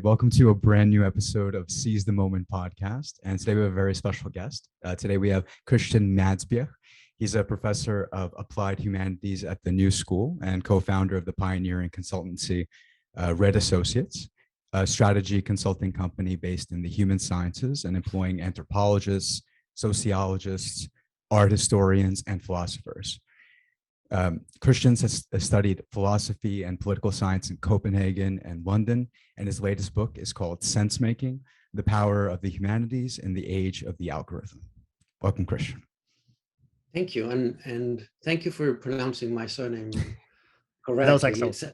Welcome to a brand new episode of Seize the Moment podcast. And today we have a very special guest. Today we have Christian Madbjerg. He's a professor of Applied Humanities at the New School and co-founder of the pioneering consultancy Red Associates, a strategy consulting company based in the human sciences and employing anthropologists, sociologists, art historians, and philosophers. Christian has studied philosophy and political science in Copenhagen and London, and his latest book is called Sensemaking: The Power of the Humanities in the Age of the Algorithm. Welcome, Christian. Thank you, and thank you for pronouncing my surname correctly. That was excellent.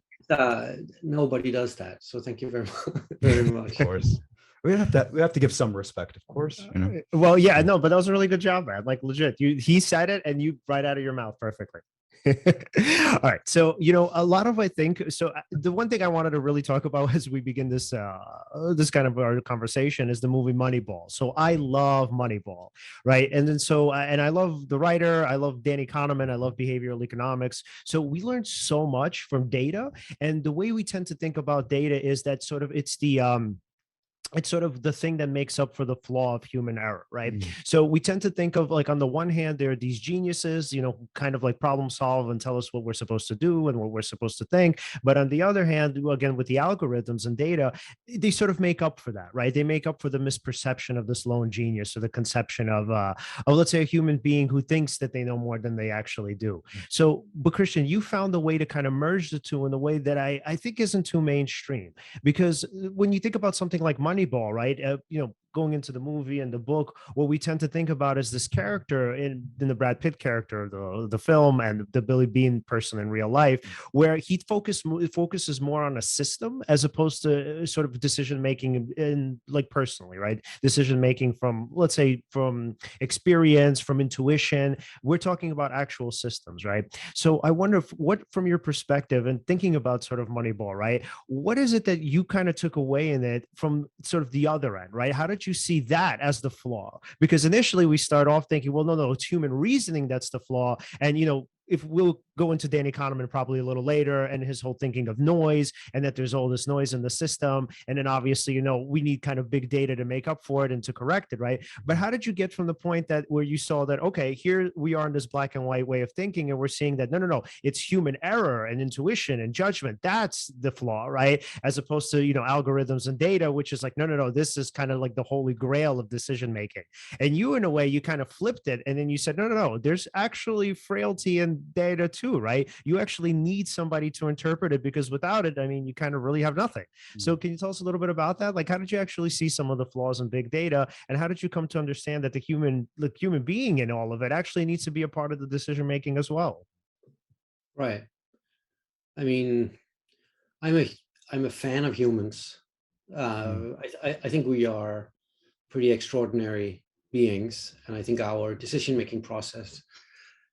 Nobody does that, so thank you very much. Of course. We have to give some respect, of course. You know? Well, yeah, no, but that was a really good job, man. Like legit, he said it and you right out of your mouth perfectly. All right. So, a lot of, the one thing I wanted to really talk about as we begin this kind of our conversation is the movie Moneyball. So I love Moneyball, right? And then and I love the writer, I love Danny Kahneman, I love behavioral economics. So we learned so much from data, and the way we tend to think about data is that it's sort of the thing that makes up for the flaw of human error, right? So we tend to think of, like, on the one hand, there are these geniuses, kind of like problem solve and tell us what we're supposed to do and what we're supposed to think. But on the other hand, again, with the algorithms and data, they sort of make up for that, right? They make up for the misperception of this lone genius, or the conception of let's say, a human being who thinks that they know more than they actually do. So, but Christian, you found a way to kind of merge the two in a way that I think isn't too mainstream. Because when you think about something like Moneyball, right? Going into the movie and the book, what we tend to think about is this character in the Brad Pitt character, the film, and the Billy Bean person in real life, where he focuses more on a system as opposed to sort of decision making in like personally, right? Decision making from, let's say, from experience, from intuition. We're talking about actual systems, right? So I wonder what, from your perspective and thinking about sort of Moneyball, right? What is it that you kind of took away in it from sort of the other end, right? How did you see that as the flaw? Because initially we start off thinking, well, no, it's human reasoning that's the flaw. And, if we'll go into Danny Kahneman probably a little later, and his whole thinking of noise, and that there's all this noise in the system. And then obviously, we need kind of big data to make up for it and to correct it, right? But how did you get from the point that where you saw that, okay, here we are in this black and white way of thinking, and we're seeing that, no, it's human error and intuition and judgment. That's the flaw, right? As opposed to, algorithms and data, which is like, no, this is kind of like the holy grail of decision making. And you, in a way, you kind of flipped it. And then you said, no, there's actually frailty in data too, right? You actually need somebody to interpret it, because without it, I mean, you kind of really have nothing. So can you tell us a little bit about that? Like, how did you actually see some of the flaws in big data, and how did you come to understand that the human being in all of it actually needs to be a part of the decision making as well? Right. I mean, I'm a fan of humans. I think we are pretty extraordinary beings, and I think our decision-making process,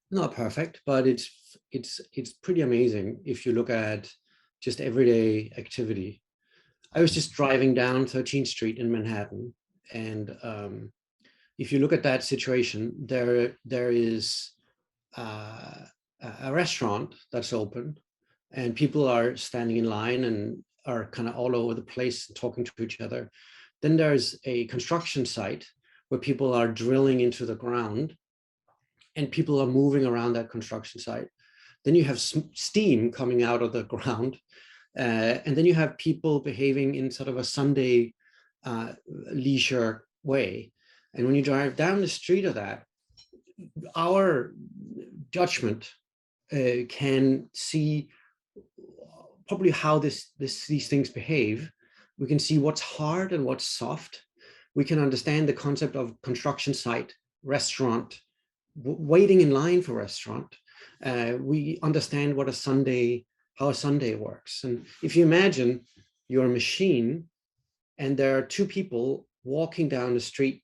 not perfect, but it's pretty amazing if you look at just everyday activity. I was just driving down 13th Street in Manhattan, and if you look at that situation, there is a restaurant that's open, and people are standing in line and are kind of all over the place talking to each other. Then there's a construction site where people are drilling into the ground, and people are moving around that construction site. Then you have steam coming out of the ground. And then you have people behaving in sort of a Sunday leisure way. And when you drive down the street of that, our judgment can see probably how these things behave. We can see what's hard and what's soft. We can understand the concept of construction site, restaurant, waiting in line for restaurant. We understand how a Sunday works. And if you imagine you're a machine and there are two people walking down the street,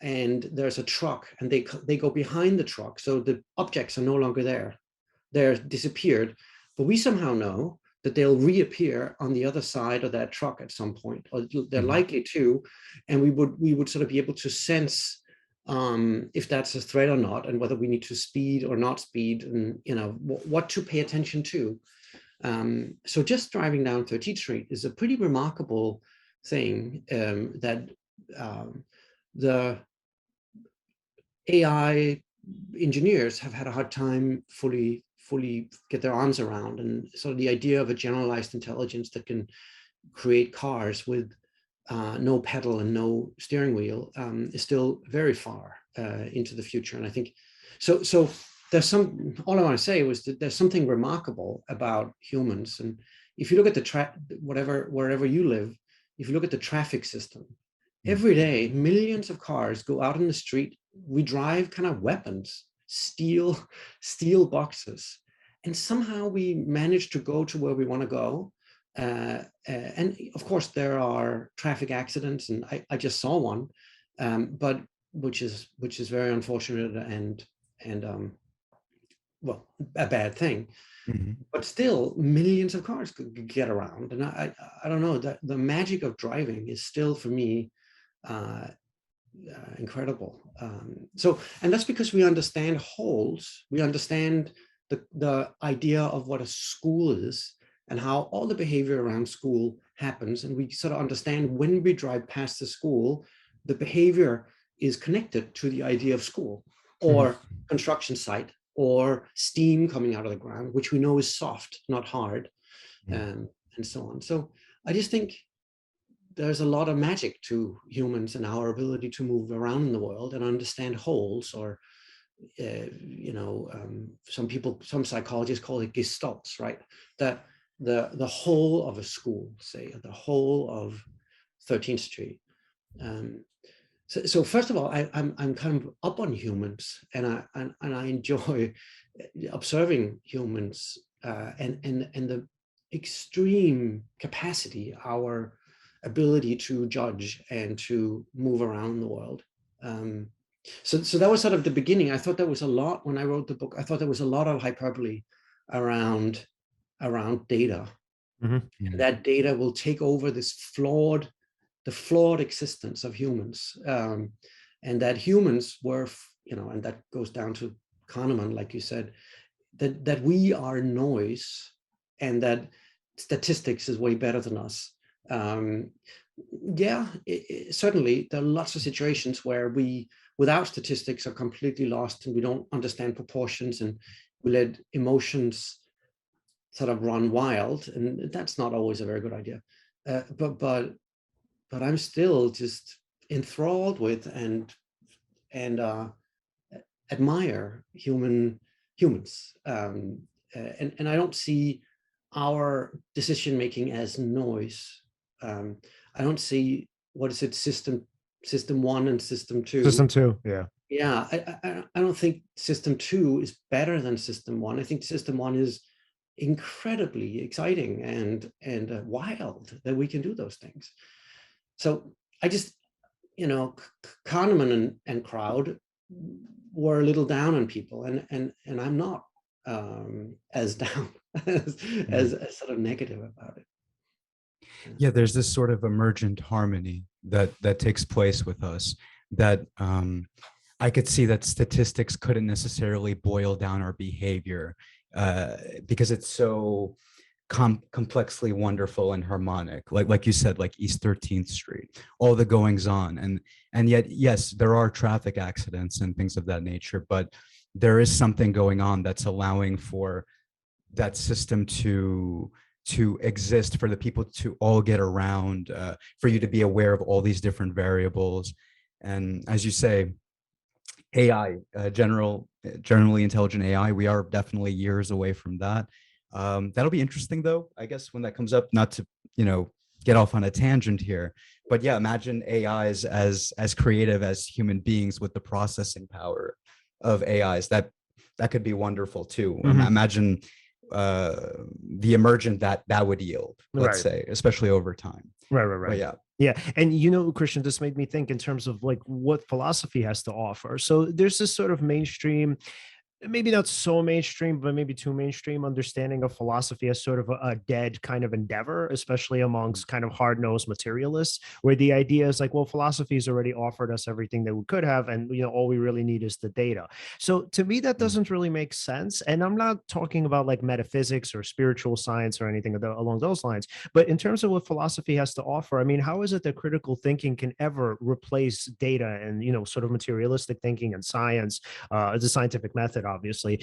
and there's a truck, and they go behind the truck, so the objects are no longer there. They're disappeared, but we somehow know that they'll reappear on the other side of that truck at some point, or they're likely to, and we would sort of be able to sense if that's a threat or not, and whether we need to speed or not speed, and what to pay attention to. So just driving down 13th Street is a pretty remarkable thing, that the AI engineers have had a hard time fully get their arms around. And so the idea of a generalized intelligence that can create cars with no pedal and no steering wheel is still very far into the future. And I think so there's all I want to say was that there's something remarkable about humans. And if you look at the wherever you live, if you look at the traffic system, every day millions of cars go out in the street. We drive kind of weapons, steel boxes, and somehow we manage to go to where we want to go. And of course there are traffic accidents, and I just saw one, but which is very unfortunate and well, a bad thing. Mm-hmm. But still millions of cars could get around, and I don't know, that the magic of driving is still for me incredible. And that's because we understand wholes. We understand the idea of what a school is and how all the behavior around school happens. And we sort of understand when we drive past the school, the behavior is connected to the idea of school or construction site or steam coming out of the ground, which we know is soft, not hard, and so on. So I just think there's a lot of magic to humans and our ability to move around in the world and understand wholes, or some psychologists call it gestalts, right? That the whole of a school, say, the whole of 13th Street. So first of all, I'm kind of up on humans, and I enjoy observing humans and the extreme capacity, our ability to judge and to move around the world. So that was sort of the beginning. I thought there was a lot, when I wrote the book, I thought there was a lot of hyperbole around data. Mm-hmm. And that data will take over the flawed existence of humans. And that humans were, and that goes down to Kahneman, like you said, that we are noise, and that statistics is way better than us. Certainly there are lots of situations where we, without statistics, are completely lost, and we don't understand proportions, and we let emotions sort of run wild, and that's not always a very good idea. But I'm still just enthralled with and admire humans, and I don't see our decision making as noise. I don't see, what is it, system one and system two. System two, yeah. Yeah, I don't think system two is better than system one. I think system one is incredibly exciting and wild that we can do those things. So I just, Kahneman and crowd were a little down on people, and I'm not as down as sort of negative about it. Yeah, there's this sort of emergent harmony that takes place with us, that I could see that statistics couldn't necessarily boil down our behavior because it's so complexly wonderful and harmonic, like you said, like East 13th Street, all the goings on, and yet, yes, there are traffic accidents and things of that nature, but there is something going on that's allowing for that system to exist, for the people to all get around, for you to be aware of all these different variables. And as you say, AI, generally intelligent AI, we are definitely years away from that. That'll be interesting, though, I guess, when that comes up, not to, get off on a tangent here, but yeah, imagine AIs as creative as human beings with the processing power of AIs. That could be wonderful too. Mm-hmm. Imagine the emergent that would yield, let's say, especially over time. Right. But yeah. Yeah. And, Christian, this made me think in terms of like what philosophy has to offer. So there's this sort of mainstream maybe not so mainstream, but maybe too mainstream understanding of philosophy as sort of a dead kind of endeavor, especially amongst kind of hard-nosed materialists, where the idea is like, well, philosophy has already offered us everything that we could have, and all we really need is the data. So to me, that Mm, doesn't really make sense. And I'm not talking about like metaphysics or spiritual science or anything along those lines, but in terms of what philosophy has to offer, I mean, how is it that critical thinking can ever replace data and sort of materialistic thinking and science, the scientific method, obviously,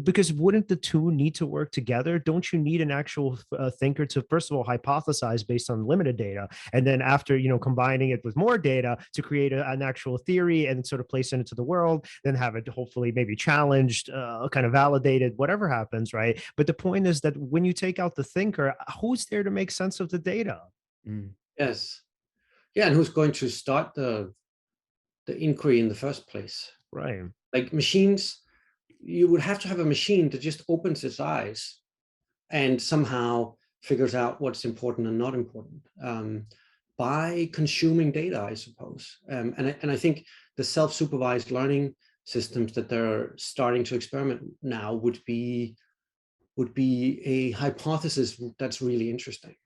because wouldn't the two need to work together? Don't you need an actual thinker to, first of all, hypothesize based on limited data, and then after combining it with more data to create an actual theory and sort of place it into the world, then have it hopefully maybe challenged, kind of validated, whatever happens, right? But the point is that when you take out the thinker, who's there to make sense of the data? mm, Yes. Yeah, and who's going to start the inquiry in the first place? Right. Like machines, you would have to have a machine that just opens its eyes and somehow figures out what's important and not important, by consuming data, I suppose. And I think the self-supervised learning systems that they're starting to experiment now would be a hypothesis that's really interesting.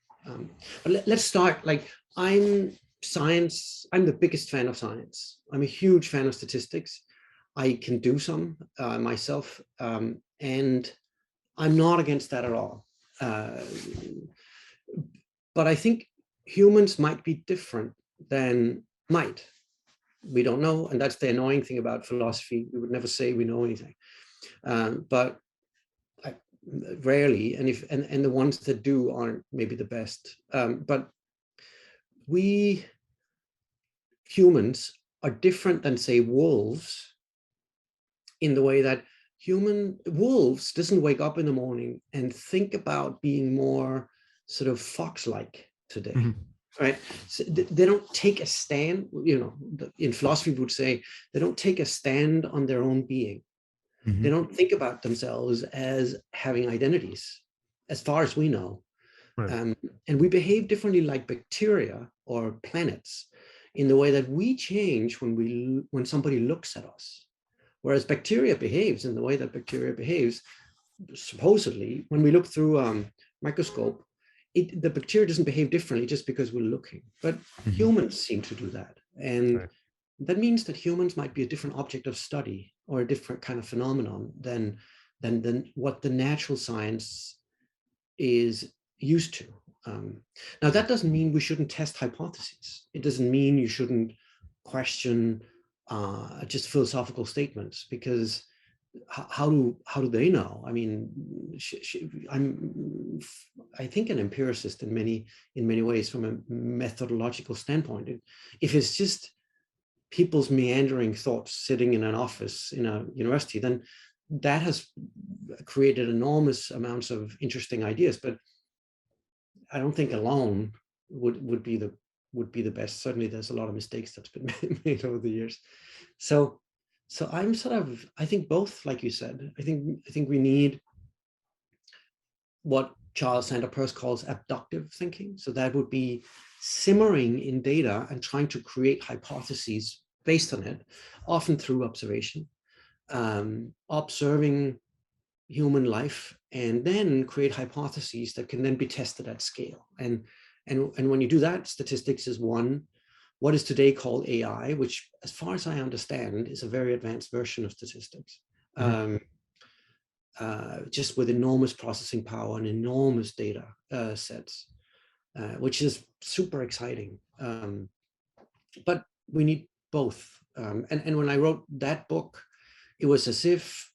But let's start. Like, I'm the biggest fan of science. I'm a huge fan of statistics. I can do some myself, and I'm not against that at all. Uh, but I think humans might be different than might. We don't know, and that's the annoying thing about philosophy. We would never say we know anything, but rarely, and the ones that do aren't maybe the best. But we humans are different than, say, wolves, in the way that wolves doesn't wake up in the morning and think about being more sort of fox-like today. Mhm. Right? So they don't take a stand. In philosophy we would say they don't take a stand on their own being. They mhm, don't think about themselves as having identities, as far as we know. Right. And we behave differently, like bacteria or planets, in the way that we change when somebody looks at us. Whereas bacteria behaves in the way that bacteria behaves, supposedly, when we look through a microscope, the bacteria doesn't behave differently just because we're looking. But mhm, humans seem to do that. And Right. that means that humans might be a different object of study, or a different kind of phenomenon than what the natural science is used to. Now, that doesn't mean we shouldn't test hypotheses. It doesn't mean you shouldn't question just philosophical statements, because how do they know? I mean, I think an empiricist in many ways, from a methodological standpoint. If it's just people's meandering thoughts sitting in an office in a university, then that has created enormous amounts of interesting ideas. But I don't think alone would be the best. Certainly, there's a lot of mistakes that's been made over the years. So I'm I think both, like you said. I think we need what Charles Sanders Peirce calls abductive thinking. So that would be simmering in data and trying to create hypotheses based on it, often through observation, observing human life, and then create hypotheses that can then be tested at scale. And when you do that, statistics is one. What is today called AI, which, as far as I understand, is a very advanced version of statistics. Mhm. Just with enormous processing power and enormous data sets, which is super exciting. But we need both. And when I wrote that book, it was as if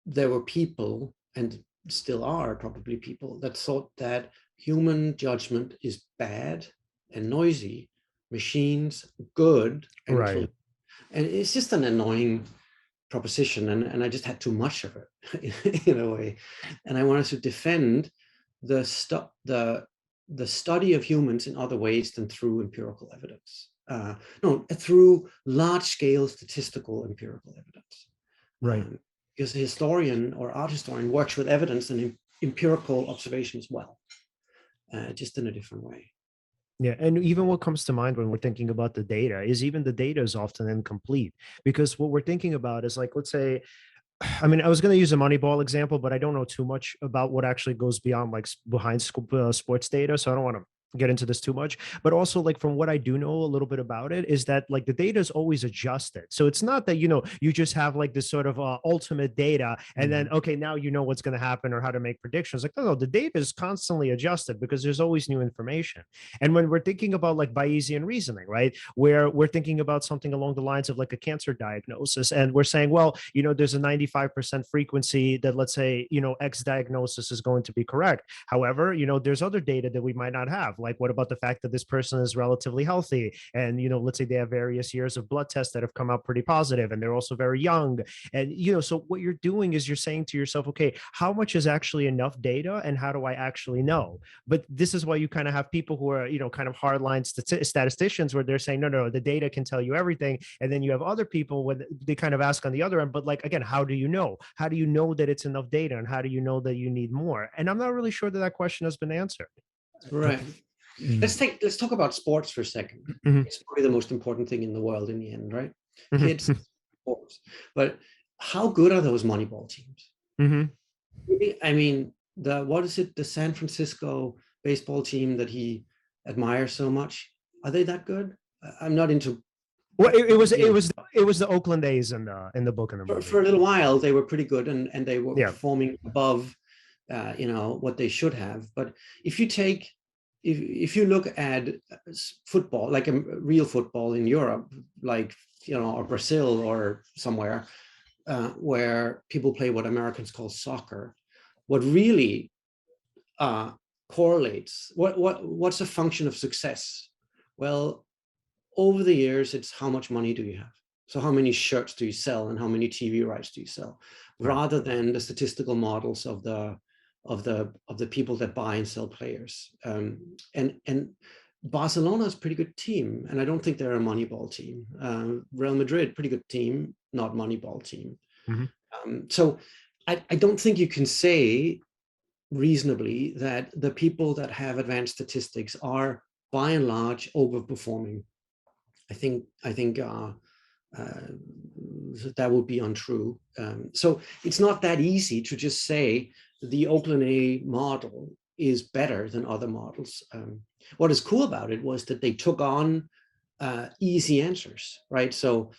there were people, and still are probably people, that thought that human judgment is bad and noisy, machines good and Right. clean. And it's just an annoying proposition, and I just had too much of it in a way. And I wanted to defend the study of humans in other ways than through empirical evidence. No, through large-scale statistical empirical evidence. Right. Because a historian or art historian works with evidence and empirical observation as well, just in a different way. Yeah, and even what comes to mind when we're thinking about the data is even the data is often incomplete, because what we're thinking about is like, let's say I mean, I was going to use a Moneyball example, but I don't know too much about what actually goes beyond like behind sports data. So I don't want to get into this too much, but also like from what I do know a little bit about it is that like the data is always adjusted. So it's not that, you just have like this sort of ultimate data and then, okay, now you know what's going to happen or how to make predictions. Like, no, the data is constantly adjusted because there's always new information. And when we're thinking about like Bayesian reasoning, right, where we're thinking about something along the lines of like a cancer diagnosis, and we're saying, well, there's a 95% frequency that, let's say, X diagnosis is going to be correct. However, there's other data that we might not have. Like, what about the fact that this person is relatively healthy? And, let's say they have various years of blood tests that have come out pretty positive, and they're also very young. And, so what you're doing is you're saying to yourself, okay, how much is actually enough data and how do I actually know? But this is why you kind of have people who are, kind of hardline statisticians where they're saying, no, the data can tell you everything. And then you have other people when they kind of ask on the other end, but like, again, how do you know? How do you know that it's enough data? And how do you know that you need more? And I'm not really sure that question has been answered. Right. Let's talk about sports for a second. It's probably the most important thing in the world in the end, right? Kids, sports. But how good are those Moneyball teams? I mean, what is it? The San Francisco baseball team that he admires so much. Are they that good? I'm not into. Well, it was the Oakland A's in the book and the movie. For a little while, they were pretty good, and they were performing above, what they should have. But if you look at football, like a real football in Europe, like or Brazil or somewhere, where people play what Americans call soccer, what really correlates, what's a function of success? Well, over the years, it's how much money do you have? So how many shirts do you sell and how many TV rights do you sell, rather than the statistical models of the people that buy and sell players. And Barcelona is a pretty good team, and I don't think they're a Moneyball team. Real Madrid, pretty good team, not Moneyball team. So I don't think you can say reasonably that the people that have advanced statistics are by and large overperforming. I think that would be untrue. So it's not that easy to just say the Oakland A model is better than other models. What is cool about it was that they took on easy answers, right? So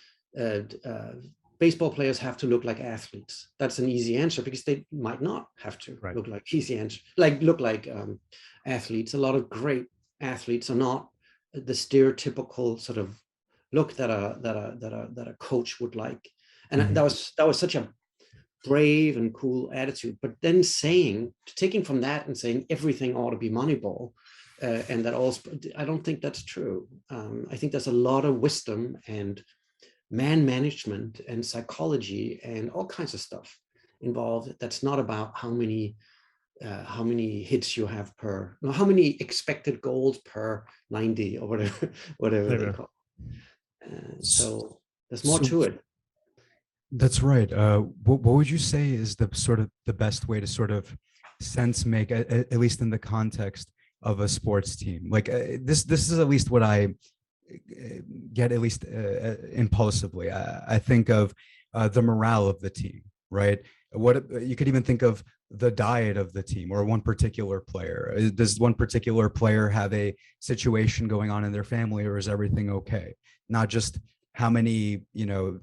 baseball players have to look like athletes. That's an easy answer because they might not have to look like athletes. A lot of great athletes are not the stereotypical sort of look that a coach would like. And that was such a brave and cool attitude. But then taking from that and saying everything ought to be Moneyball, and that all, I don't think that's true. I think there's a lot of wisdom and man management and psychology and all kinds of stuff involved. That's not about how many hits you have how many expected goals per 90 or whatever they call it. So there's more to it. That's right. What would you say is the best way to sort of sense make, at least in the context of a sports team? Like this is at least what I get, at least impulsively. I think of the morale of the team, right? What you could even think of the diet of the team or one particular player. Does one particular player have a situation going on in their family, or is everything okay? Not just how many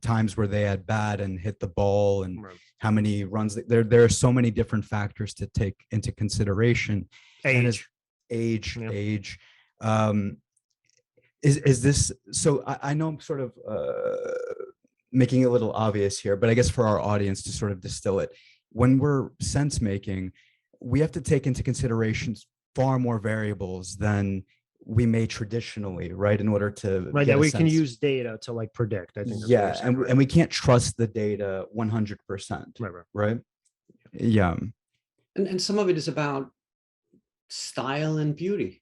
times were they at bat and hit the ball, and how many runs. There are so many different factors to take into consideration. Age. Is this so? I know I'm sort of making it a little obvious here, but I guess for our audience to sort of distill it, when we're sense making, we have to take into consideration far more variables than we may traditionally, right? In order to that we can use data to like predict. I think. And we can't trust the data 100%. Right. Yeah. And some of it is about style and beauty,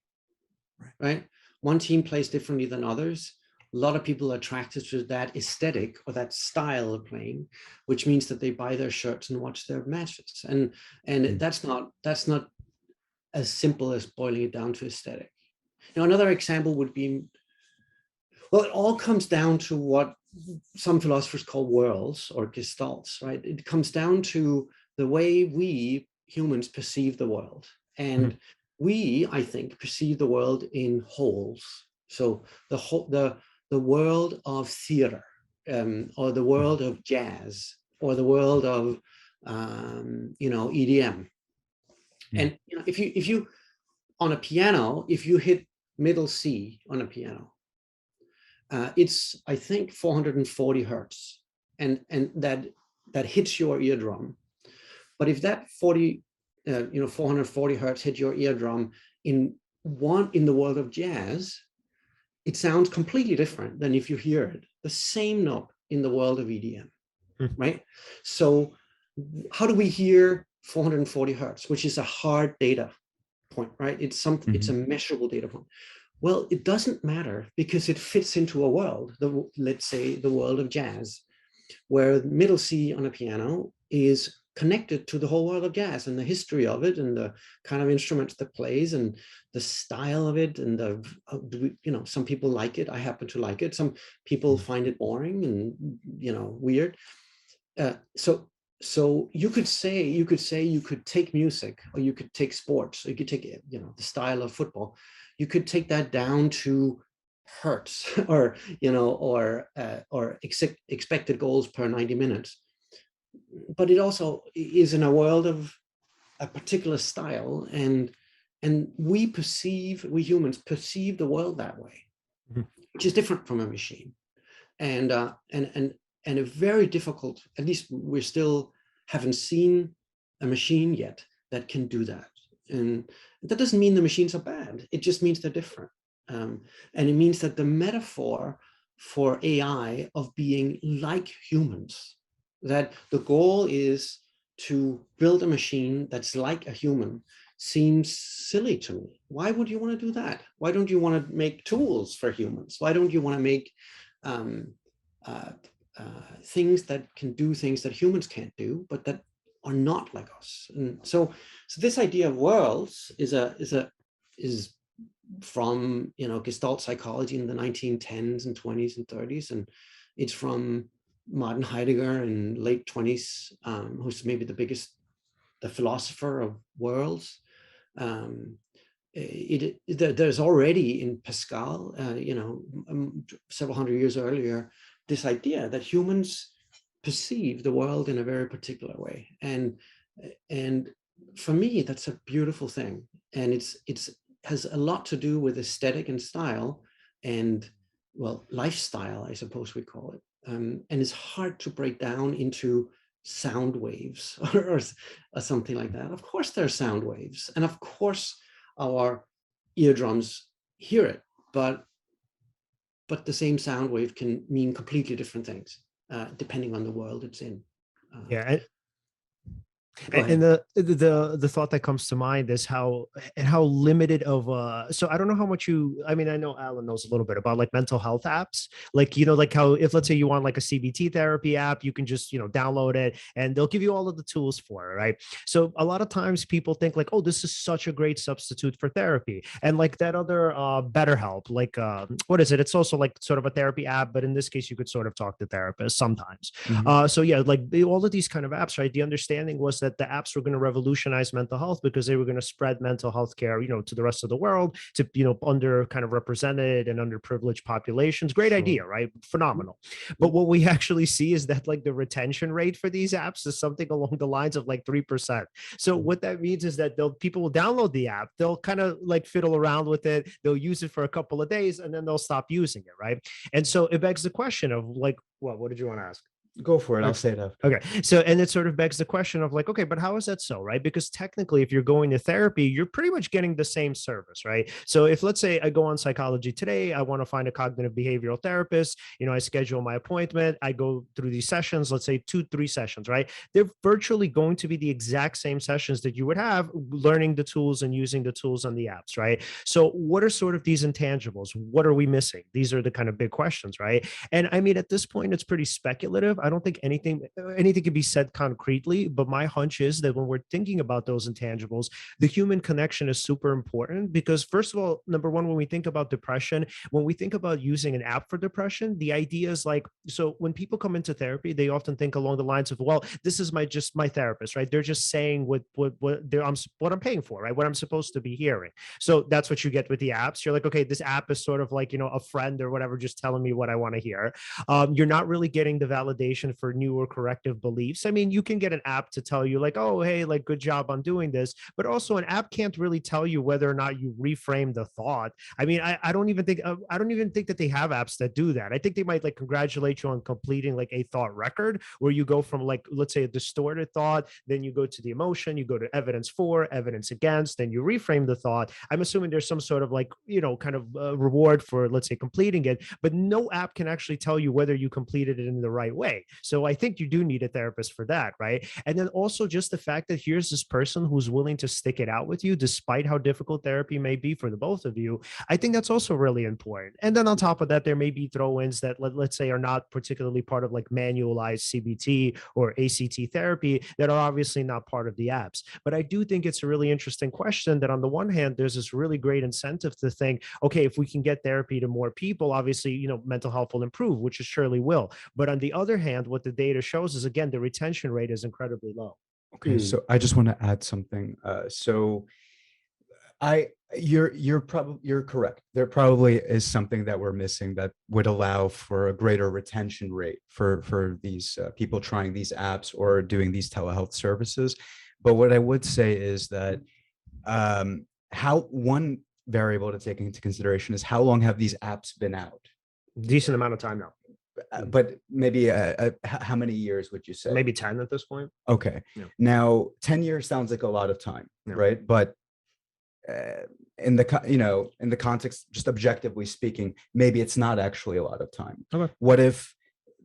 right? One team plays differently than others. A lot of people are attracted to that aesthetic or that style of playing, which means that they buy their shirts and watch their matches. And that's not as simple as boiling it down to aesthetic. Another example would be, well, it all comes down to what some philosophers call worlds or gestalts, right? It comes down to the way we humans perceive the world. And we, I think, perceive the world in wholes. So the world of theater, or the world of jazz, or the world of EDM. And if you on a piano, if you hit middle C on a piano, it's, I think, 440 hertz, and that hits your eardrum. But if that 440 hertz hit your eardrum in the world of jazz, it sounds completely different than if you hear it the same note in the world of EDM, right? So how do we hear 440 hertz, which is a hard data point, right? It's a measurable data point. Well, it doesn't matter because it fits into a world, let's say the world of jazz, where middle C on a piano is connected to the whole world of jazz and the history of it and the kind of instruments that plays and the style of it. And some people like it. I happen to like it. Some people find it boring and, weird. So you could say you could take music, or you could take sports, or you could take, the style of football. You could take that down to hertz, or expected goals per 90 minutes. But it also is in a world of a particular style, and we humans perceive the world that way, which is different from a machine, and a very difficult. At least we still haven't seen a machine yet that can do that. And that doesn't mean the machines are bad. It just means they're different. And it means that the metaphor for AI of being like humans, that the goal is to build a machine that's like a human, seems silly to me. Why would you want to do that? Why don't you want to make tools for humans? Why don't you want to make things that can do things that humans can't do, but that are not like us? And so this idea of worlds is from Gestalt psychology in the 1910s and 20s and 30s, and it's from Martin Heidegger in late 20s, who's maybe the philosopher of worlds. There's already in Pascal, several hundred years earlier, this idea that humans perceive the world in a very particular way, and for me that's a beautiful thing, and it's has a lot to do with aesthetic and style, and lifestyle, I suppose we call it, and it's hard to break down into sound waves or something like that. Of course there are sound waves, and of course our eardrums hear it, but the same sound wave can mean completely different things depending on the world it's in. And the thought that comes to mind is how limited of so I don't know how much I know Alan knows a little bit about like mental health apps, like like how if let's say you want like a CBT therapy app, you can just download it and they'll give you all of the tools for it, right? So a lot of times people think like, oh, this is such a great substitute for therapy, and like that other BetterHelp, like what is it? It's also like sort of a therapy app, but in this case you could sort of talk to therapists sometimes. So yeah, like all of these kind of apps, right? The understanding was that the apps were going to revolutionize mental health because they were going to spread mental health care, to the rest of the world, to, under kind of represented and underprivileged populations. Great idea, right? Phenomenal. But what we actually see is that like the retention rate for these apps is something along the lines of like 3%. So what that means is that people will download the app, they'll kind of like fiddle around with it, they'll use it for a couple of days, and then they'll stop using it, right? And so it begs the question of like, what did you want to ask? Go for it. I'll say it up. Okay. So, and it sort of begs the question of like, okay, but how is that so, right? Because technically, if you're going to therapy, you're pretty much getting the same service, right? So if let's say I go on Psychology Today, I want to find a cognitive behavioral therapist, I schedule my appointment, I go through these sessions, let's say 2-3 sessions, right? They're virtually going to be the exact same sessions that you would have learning the tools and using the tools on the apps, right? So what are sort of these intangibles? What are we missing? These are the kind of big questions, right? And I mean, at this point, it's pretty speculative. I don't think anything can be said concretely, but my hunch is that when we're thinking about those intangibles, the human connection is super important because, first of all, number one, when we think about depression, when we think about using an app for depression, the idea is like, so when people come into therapy, they often think along the lines of, well, this is my therapist, right? They're just saying what I'm paying for, right? What I'm supposed to be hearing. So that's what you get with the apps. You're like, okay, this app is sort of like, a friend or whatever, just telling me what I want to hear. You're not really getting the validation for new or corrective beliefs. I mean, you can get an app to tell you like, oh, hey, like, good job on doing this, but also an app can't really tell you whether or not you reframe the thought. I mean, I don't even think that they have apps that do that. I think they might like congratulate you on completing like a thought record where you go from like, let's say, a distorted thought, then you go to the emotion, you go to evidence for, evidence against, then you reframe the thought. I'm assuming there's some sort of like, kind of reward for, let's say, completing it, but no app can actually tell you whether you completed it in the right way. So I think you do need a therapist for that, right? And then also just the fact that here's this person who's willing to stick it out with you despite how difficult therapy may be for the both of you. I think that's also really important. And then on top of that, there may be throw-ins that let's say are not particularly part of like manualized CBT or ACT therapy that are obviously not part of the apps. But I do think it's a really interesting question that on the one hand, there's this really great incentive to think, okay, if we can get therapy to more people, obviously, mental health will improve, which it surely will. But on the other hand, what the data shows is, again, the retention rate is incredibly low. Okay, so I just want to add something. You're correct. There probably is something that we're missing that would allow for a greater retention rate for these people trying these apps or doing these telehealth services. But what I would say is that how one variable to take into consideration is how long have these apps been out? Decent amount of time now. But maybe how many years would you say? Maybe 10 at this point. Okay. Yeah. Now, 10 years sounds like a lot of time, right? But in the context, just objectively speaking, maybe it's not actually a lot of time. Okay. What if,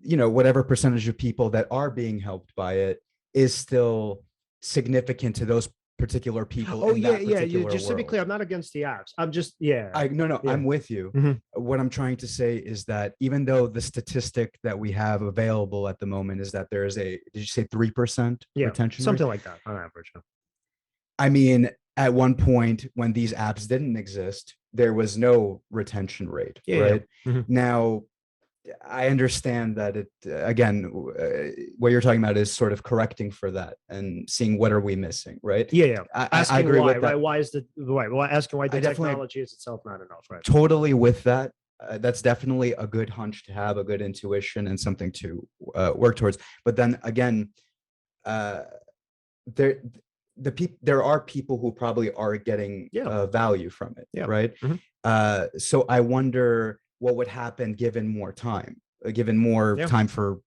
whatever percentage of people that are being helped by it is still significant to those particular people? Oh, yeah. Just to be clear, I'm not against the apps. I'm just, I'm with you. Mm-hmm. What I'm trying to say is that even though the statistic that we have available at the moment is that there is did you say 3% retention something rate? Like that on average. I mean, at one point when these apps didn't exist, there was no retention rate, right? Yeah. Mm-hmm. Now, I understand that what you're talking about is sort of correcting for that and seeing what are we missing, right? Yeah. I agree why, with that. Right? Why is asking why the technology is itself not enough, right? Totally with that. That's definitely a good hunch to have, a good intuition, and something to work towards. But then again, there are people who probably are getting value from it, right? Mm-hmm. So I wonder what would happen given more time for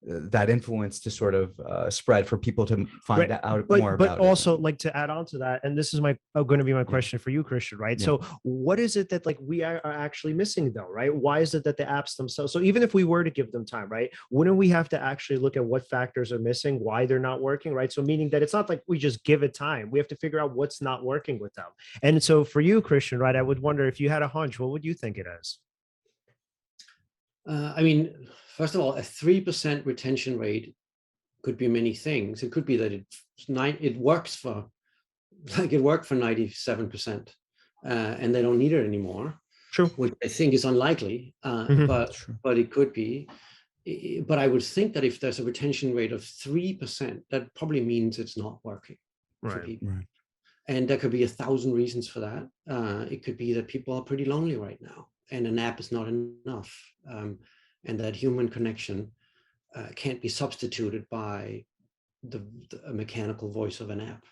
that influence to sort of spread, for people to find out more about it. But also, like, to add on to that, and this is going to be my question for you, Christian, right? So what is it that like we are actually missing though, right? Why is it that the apps themselves, so even if we were to give them time, right, wouldn't we have to actually look at what factors are missing, why they're not working, right? So meaning that it's not like we just give it time. We have to figure out what's not working with them. And so for you, Christian, right, I would wonder, if you had a hunch, what would you think it is? I mean, first of all, a 3% retention rate could be many things. It could be that it works for, like it worked for 97%, and they don't need it anymore. True. Which I think is unlikely, but it could be. But I would think that if there's a retention rate of 3%, that probably means it's not working for people. Right. And there could be 1,000 reasons for that. It could be that people are pretty lonely right now, and an app is not enough, and that human connection can't be substituted by the mechanical voice of an app.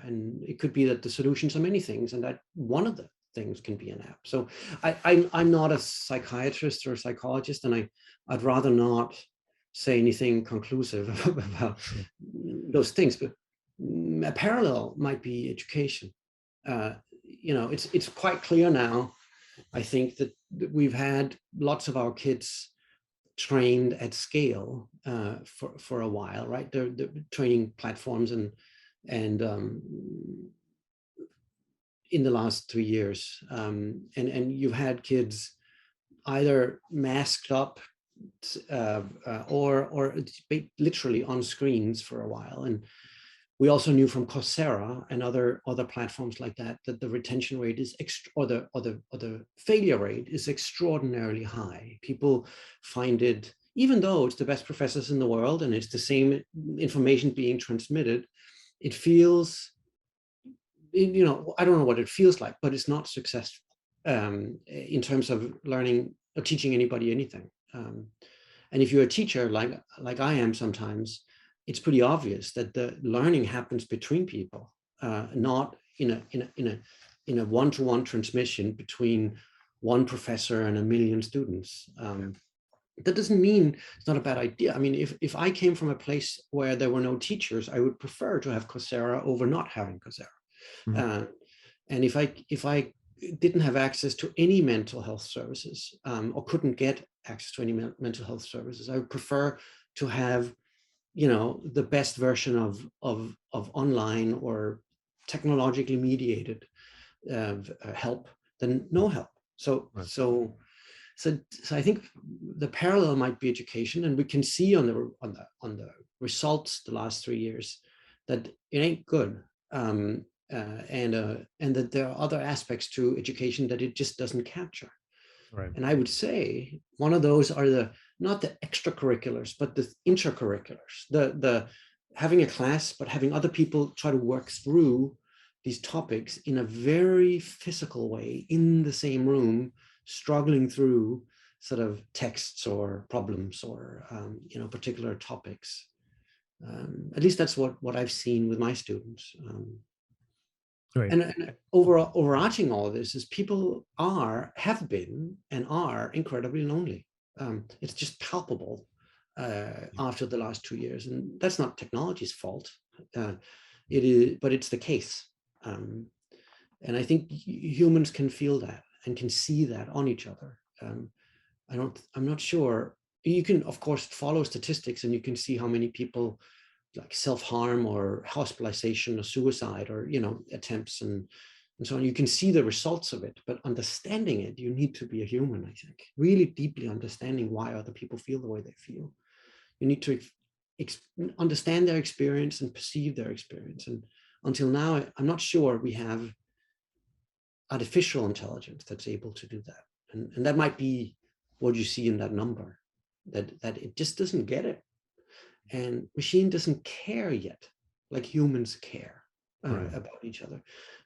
And it could be that the solutions are many things, and that one of the things can be an app. So I'm not a psychiatrist or a psychologist, and I'd rather not say anything conclusive about those things. But a parallel might be education. It's quite clear now, I think, that we've had lots of our kids trained at scale for a while, right? They're training platforms and in the last 3 years, and you've had kids either masked up or literally on screens for a while. And we also knew from Coursera and other platforms like that the retention rate is or the failure rate is extraordinarily high. People find it, even though it's the best professors in the world and it's the same information being transmitted, it feels, you know, I don't know what it feels like, but it's not successful in terms of learning or teaching anybody anything. And if you're a teacher, like I am sometimes, it's pretty obvious that the learning happens between people, not in a one-to-one transmission between one professor and a million students. That doesn't mean it's not a bad idea. I mean, if I came from a place where there were no teachers, I would prefer to have Coursera over not having Coursera. Mm-hmm. And if I didn't have access to any mental health services, or couldn't get access to any mental health services, I would prefer to have, you know, the best version of online or technologically mediated help than no help. So I think the parallel might be education, and we can see on the results the last 3 years that it ain't good, and that there are other aspects to education that it just doesn't capture. Right. And I would say one of those are not the extracurriculars, but the intracurriculars, the having a class, but having other people try to work through these topics in a very physical way in the same room, struggling through sort of texts or problems or, you know, particular topics. At least that's what I've seen with my students. Right. And overarching all of this is people have been and are incredibly lonely. It's just palpable after the last 2 years, and that's not technology's fault. It is, but it's the case. And I think humans can feel that and can see that on each other. I'm not sure. You can, of course, follow statistics, and you can see how many people like self-harm or hospitalization or suicide or, you know, attempts and so on. You can see the results of it, but understanding it, you need to be a human, I think, really deeply understanding why other people feel the way they feel. You need to understand their experience and perceive their experience. And until now, I'm not sure we have artificial intelligence that's able to do that. And that might be what you see in that number, that it just doesn't get it. And machine doesn't care yet, like humans care about each other.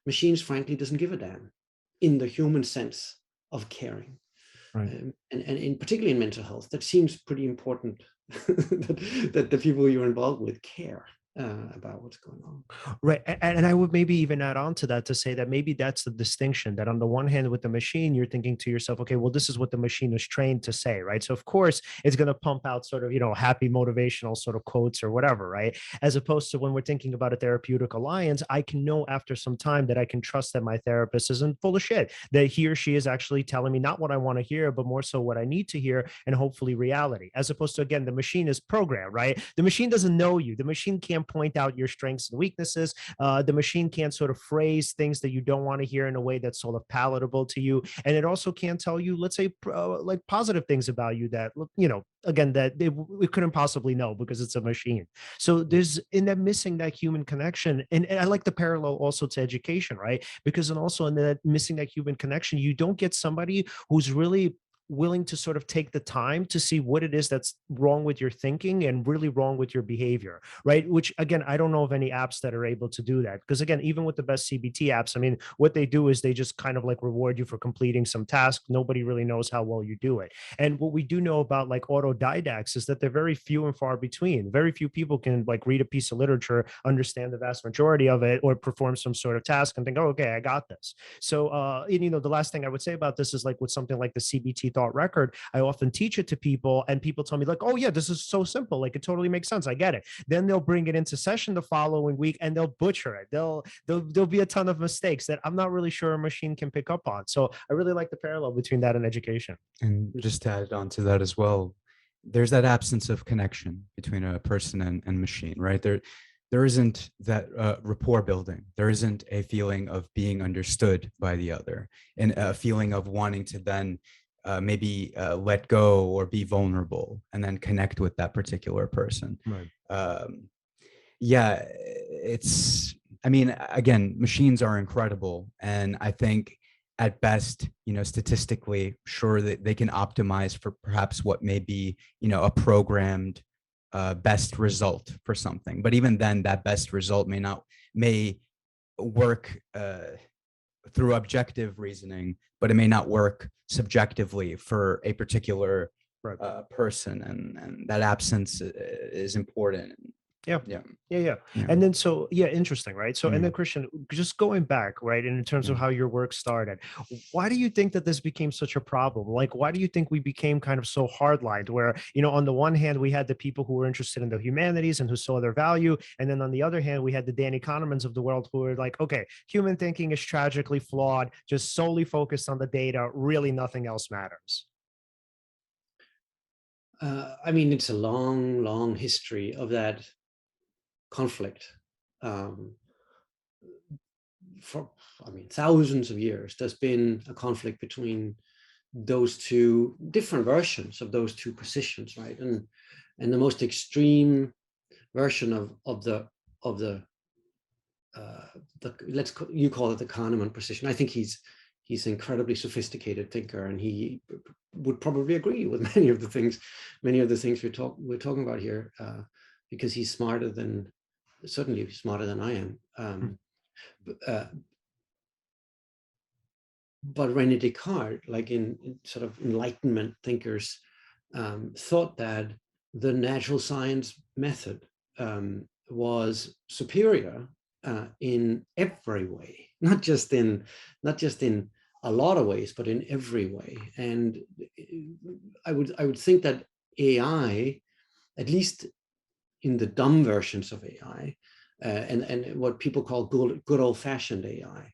Machines, frankly, doesn't give a damn in the human sense of caring. Right. And in particularly in mental health, that seems pretty important that the people you're involved with care about what's going on. Right. And I would maybe even add on to that to say that maybe that's the distinction, that on the one hand with the machine, you're thinking to yourself, okay, well, this is what the machine is trained to say, right? So of course it's going to pump out sort of, you know, happy motivational sort of quotes or whatever, right? As opposed to when we're thinking about a therapeutic alliance, I can know after some time that I can trust that my therapist isn't full of shit, that he or she is actually telling me not what I want to hear, but more so what I need to hear, and hopefully reality, as opposed to, again, the machine is programmed, right? The machine doesn't know you. The machine can't point out your strengths and weaknesses. The machine can't sort of phrase things that you don't want to hear in a way that's sort of palatable to you. And it also can't tell you, let's say, like positive things about you that, you know, again, that it couldn't possibly know because it's a machine. So there's in that missing that human connection. And I like the parallel also to education, right? Because and also in that missing that human connection, you don't get somebody who's really willing to sort of take the time to see what it is that's wrong with your thinking and really wrong with your behavior, right? Which, again, I don't know of any apps that are able to do that. Because again, even with the best CBT apps, I mean, what they do is they just kind of like reward you for completing some task. Nobody really knows how well you do it. And what we do know about like autodidacts is that they're very few and far between. Very few people can like read a piece of literature, understand the vast majority of it, or perform some sort of task and think, oh, okay, I got this. So, and, you know, the last thing I would say about this is like with something like the CBT thought record, I often teach it to people and people tell me like, oh yeah, this is so simple. Like it totally makes sense. I get it. Then they'll bring it into session the following week and they'll butcher it. There'll be a ton of mistakes that I'm not really sure a machine can pick up on. So I really like the parallel between that and education. And just to add on to that as well, there's that absence of connection between a person and machine, right? There isn't that rapport building. There isn't a feeling of being understood by the other and a feeling of wanting to then maybe let go or be vulnerable and then connect with that particular person. Right. Yeah, I mean, again, machines are incredible. And I think at best, statistically, sure that they can optimize for perhaps what may be, a programmed best result for something. But even then, that best result may work through objective reasoning, but it may not work subjectively for a particular person, and that absence is important. Yeah. And then, so, interesting, right? So, and then Christian, just going back, right, and in terms of how your work started, why do you think that this became such a problem? Like, why do you think we became kind of so hardlined, where, on the one hand, we had the people who were interested in the humanities and who saw their value, and then on the other hand, we had the Danny Kahnemans of the world who were like, okay, human thinking is tragically flawed, just solely focused on the data, really nothing else matters. I mean, it's a long, long history of that conflict. For thousands of years, there's been a conflict between those two different versions of those two positions, right? And the most extreme version of the you call it the Kahneman position. I think he's an incredibly sophisticated thinker, and he would probably agree with many of the things we're talking about here, because he's certainly smarter than I am. But René Descartes, like in sort of Enlightenment thinkers, thought that the natural science method was superior in every way, not just in a lot of ways, but in every way. And I would think that AI, at least in the dumb versions of AI, and what people call good old-fashioned AI,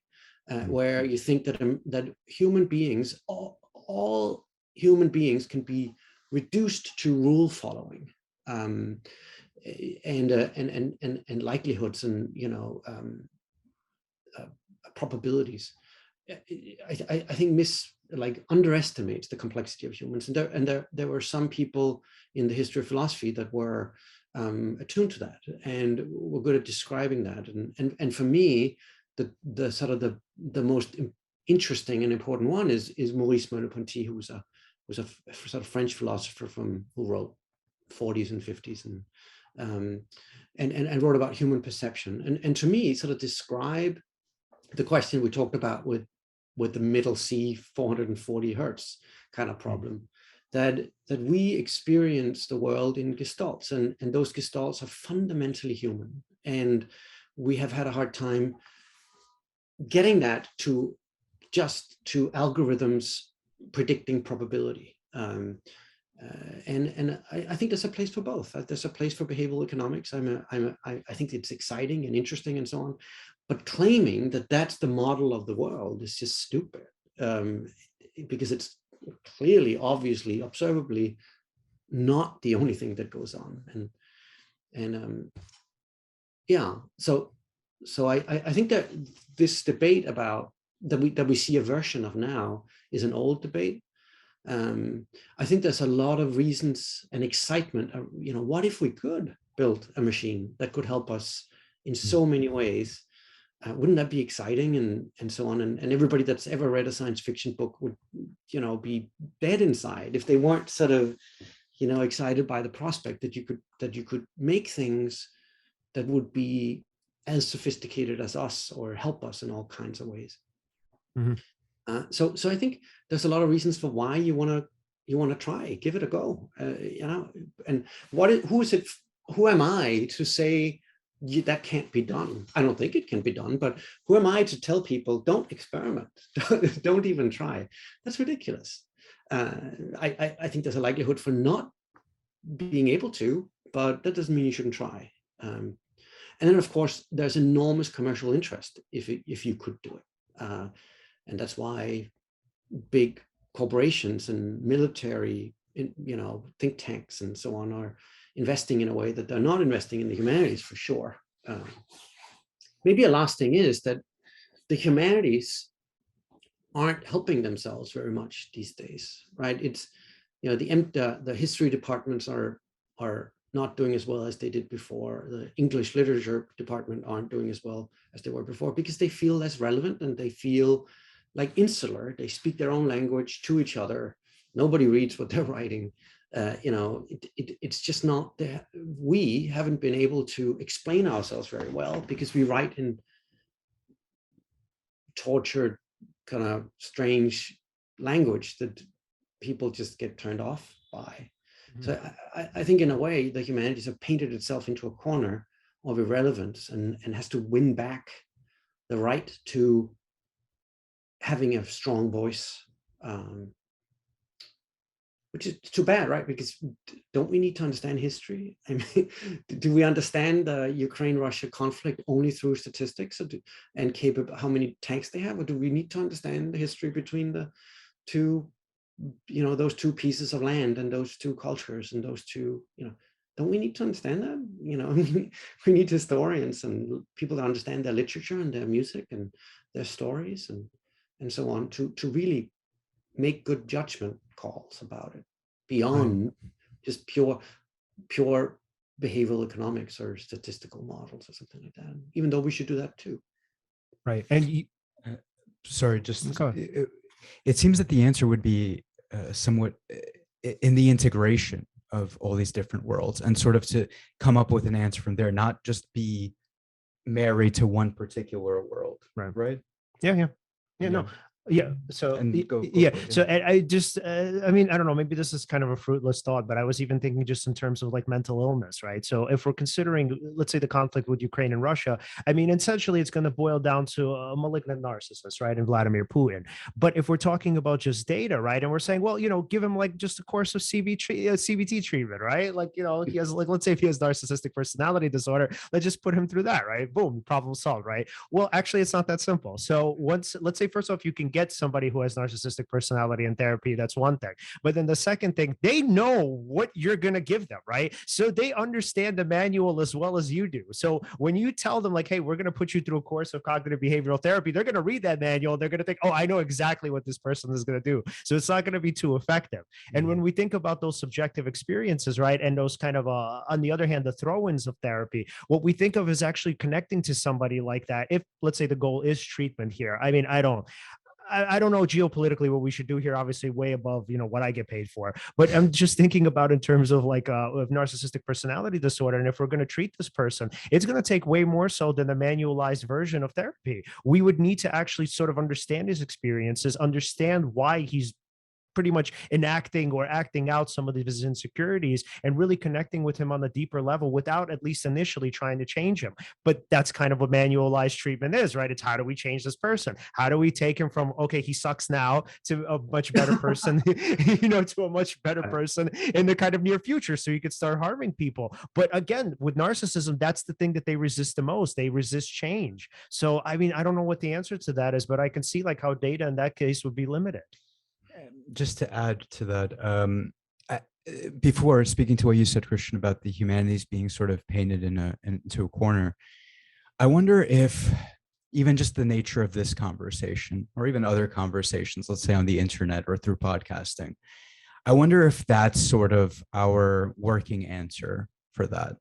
where you think that human beings, all human beings, can be reduced to rule following, and likelihoods, and probabilities. I think underestimates the complexity of humans, and there were some people in the history of philosophy that were attuned to that and were good at describing that. And for me, the sort of the most interesting and important one is Maurice Merleau-Ponty, who was a sort of French philosopher who wrote 40s and 50s, and wrote about human perception. And to me, sort of describe the question we talked about with the middle C 440 hertz kind of problem, that we experience the world in gestalts, and those gestalts are fundamentally human, and we have had a hard time getting that to algorithms predicting probability. And I think there's a place for both. There's a place for behavioral economics. I think it's exciting and interesting and so on, but claiming that that's the model of the world is just stupid, because it's clearly, obviously, observably not the only thing that goes on. So I think that this debate about that we see a version of now is an old debate. I think there's a lot of reasons and excitement. What if we could build a machine that could help us in so many ways? Wouldn't that be exciting, and so on? And everybody that's ever read a science fiction book would, be dead inside if they weren't sort of, excited by the prospect that you could make things that would be as sophisticated as us or help us in all kinds of ways. So I think there's a lot of reasons for why you want to try, give it a go, and who am I to say that can't be done? I don't think it can be done, but who am I to tell people don't experiment, don't even try? That's ridiculous. I think there's a likelihood for not being able to, but that doesn't mean you shouldn't try. And then, of course, there's enormous commercial interest if you could do it. And that's why big corporations and military, think tanks and so on are investing in a way that they're not investing in the humanities, for sure. Maybe a last thing is that the humanities aren't helping themselves very much these days, right? It's, the history departments are not doing as well as they did before. The English literature department aren't doing as well as they were before because they feel less relevant and they feel like insular. They speak their own language to each other. Nobody reads what they're writing. It's just not that we haven't been able to explain ourselves very well because we write in tortured, kind of strange language that people just get turned off by. Mm-hmm. So I think in a way the humanities have painted itself into a corner of irrelevance and has to win back the right to having a strong voice, which is too bad, right? Because don't we need to understand history? I mean, do we understand the Ukraine-Russia conflict only through statistics and how many tanks they have? Or do we need to understand the history between the two, those two pieces of land and those two cultures and those two, don't we need to understand that? We need historians and people to understand their literature and their music and their stories and so on to really make good judgment calls about it beyond just pure behavioral economics or statistical models or something like that, even though we should do that too. Right. And sorry, just it seems that the answer would be somewhat in the integration of all these different worlds and sort of to come up with an answer from there, not just be married to one particular world. Right. Yeah. No. Yeah. So So I just, I mean, I don't know, maybe this is kind of a fruitless thought, but I was even thinking just in terms of like mental illness, right? So if we're considering, let's say the conflict with Ukraine and Russia, I mean, essentially it's going to boil down to a malignant narcissist, right? And Vladimir Putin. But if we're talking about just data, right? And we're saying, well, give him like just a course of CBT treatment, right? Like, he has like, let's say if he has narcissistic personality disorder, let's just put him through that, right? Boom, problem solved, right? Well, actually, it's not that simple. So let's say, first off, you can get somebody who has narcissistic personality in therapy. That's one thing. But then the second thing, they know what you're going to give them, right? So they understand the manual as well as you do. So when you tell them like, hey, we're going to put you through a course of cognitive behavioral therapy, they're going to read that manual. They're going to think, oh, I know exactly what this person is going to do. So it's not going to be too effective. And when we think about those subjective experiences, right, and those kind of, on the other hand, the throw-ins of therapy, what we think of is actually connecting to somebody like that. If, let's say, the goal is treatment here. I mean, I don't know geopolitically what we should do here, obviously way above, what I get paid for. But I'm just thinking about in terms of like of narcissistic personality disorder. And if we're going to treat this person, it's going to take way more so than the manualized version of therapy. We would need to actually sort of understand his experiences, understand why he's pretty much enacting or acting out some of his insecurities and really connecting with him on a deeper level without at least initially trying to change him. But that's kind of what manualized treatment is, right? It's how do we change this person? How do we take him from, okay, he sucks now to a much better person, to a much better person in the kind of near future so you could start harming people. But again, with narcissism, that's the thing that they resist the most. They resist change. So, I mean, I don't know what the answer to that is, but I can see like how data in that case would be limited. Just to add to that, before speaking to what you said, Christian, about the humanities being sort of painted into a corner, I wonder if even just the nature of this conversation or even other conversations, let's say on the internet or through podcasting, I wonder if that's sort of our working answer for that.